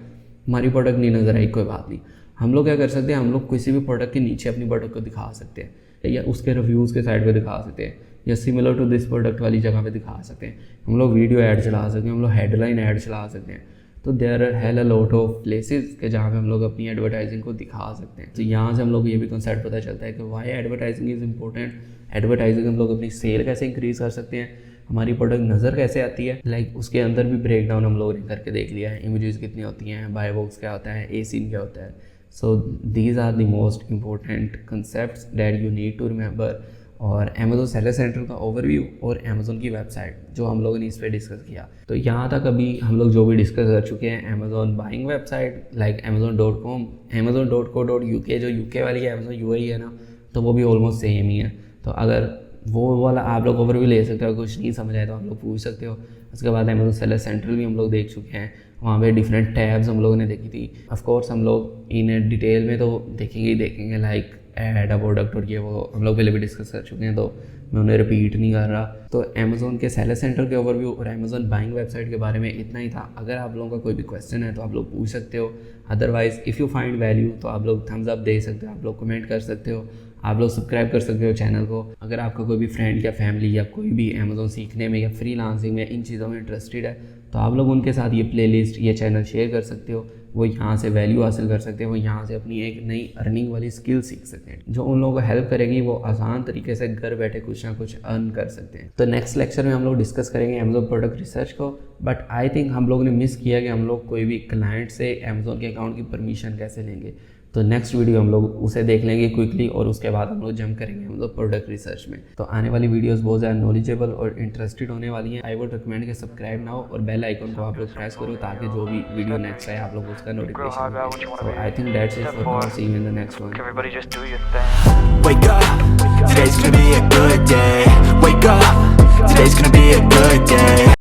हमारी प्रोडक्ट नहीं नज़र आई, कोई बात नहीं, हम लोग क्या कर सकते हैं, हम लोग किसी भी प्रोडक्ट के नीचे अपनी प्रोडक्ट को दिखा सकते हैं, या उसके रिव्यूज़ के साइड पे दिखा सकते हैं या सिमिलर टू दिस प्रोडक्ट वाली जगह पे दिखा सकते हैं। हम लोग वीडियो ऐड चला सकते हैं, हम लोग हेडलाइन ऐड चला सकते हैं। तो there are hell a lot of places के जहाँ पे हम लोग अपनी एडवर्टाइजिंग को दिखा सकते हैं। तो यहाँ से हम लोग ये भी कंसेप्ट पता चलता है कि why advertising is important. Advertising हम लोग अपनी सेल कैसे इंक्रीज़ कर सकते हैं, हमारी प्रोडक्ट नज़र कैसे आती है, लाइक उसके अंदर भी ब्रेक डाउन हम लोगों ने करके देख लिया है। इमेजेस कितनी होती हैं, बाय बॉक्स क्या होता है, ए सीन क्या होता है। So these are the most important concepts that you need to remember. और अमेज़ॉन सेलर सेंटर का ओवरव्यू और अमेज़ॉन की वेबसाइट जो हम लोगों ने इस पर डिस्कस किया। तो यहाँ तक अभी हम लोग जो भी डिस्कस कर चुके हैं, Amazon buying website like amazon.com, amazon.co.uk जो यूके वाली है, अमेज़ॉन यूएई है ना, तो वो भी ऑलमोस्ट सेम ही है। तो अगर वो वाला आप लोग ओवरव्यू ले सकते हो, कुछ नहीं समझ आए तो आप लोग पूछ सकते हो। उसके बाद अमेज़ॉन सेलर सेंटर भी हम लोग देख चुके हैं, वहाँ पे डिफरेंट टैब्स हम लोगों ने देखी थी। ऑफ कोर्स हम लोग इन डिटेल में तो देखेंगे लाइक ऐड अ प्रोडक्ट और ये वो हम लोग पहले भी डिस्कस कर चुके हैं, तो मैं उन्हें रिपीट नहीं कर रहा। तो अमेज़ॉन के सेलर सेंटर के ओवरव्यू और अमेज़ॉन बाइंग वेबसाइट के बारे में इतना ही था। अगर आप लोगों का कोई भी क्वेश्चन है तो आप लोग पूछ सकते हो। Otherwise if you find value तो आप लोग थम्स अप दे सकते हो, आप लोग कमेंट कर सकते हो, आप लोग सब्सक्राइब कर सकते हो चैनल को। अगर आपका कोई भी फ्रेंड या फैमिली या कोई भी अमेज़ॉन सीखने में या फ्रीलांसिंग में इन चीज़ों में इंटरेस्टेड है तो आप लोग उनके साथ ये प्लेलिस्ट, ये चैनल शेयर कर सकते हो। वो यहाँ से वैल्यू हासिल कर सकते हैं, वो यहाँ से अपनी एक नई अर्निंग वाली स्किल सीख सकते हैं जो उन लोगों को हेल्प करेगी। वो आसान तरीके से घर बैठे कुछ ना कुछ अर्न कर सकते हैं। तो नेक्स्ट लेक्चर में हम लोग डिस्कस करेंगे अमेज़ॉन प्रोडक्ट रिसर्च को। बट आई थिंक हम लोगों ने मिस किया कि हम लोग कोई भी क्लाइंट से अमेज़ॉन के अकाउंट की परमिशन कैसे लेंगे। तो नेक्स्ट वीडियो हम लोग उसे देख लेंगे क्विकली और उसके बाद हम लोग जंप करेंगे हम लोग प्रोडक्ट रिसर्च में। तो आने वाली वीडियोस बहुत ज़्यादा नॉलेजेबल और इंटरेस्टेड होने वाली हैं। आई वुड रिकमेंड कि सब्सक्राइब नाउ और बेल आइकन को आप लोग प्रेस करो ताकि जो भी वीडियो नेक्स्ट आए आप लोग उसका नोटिफिकेशन मिले। So I think that's it for now, see you in the next one. Everybody just do your thing. Wake up, today's gonna be a good day. Wake up, today's gonna be a good day.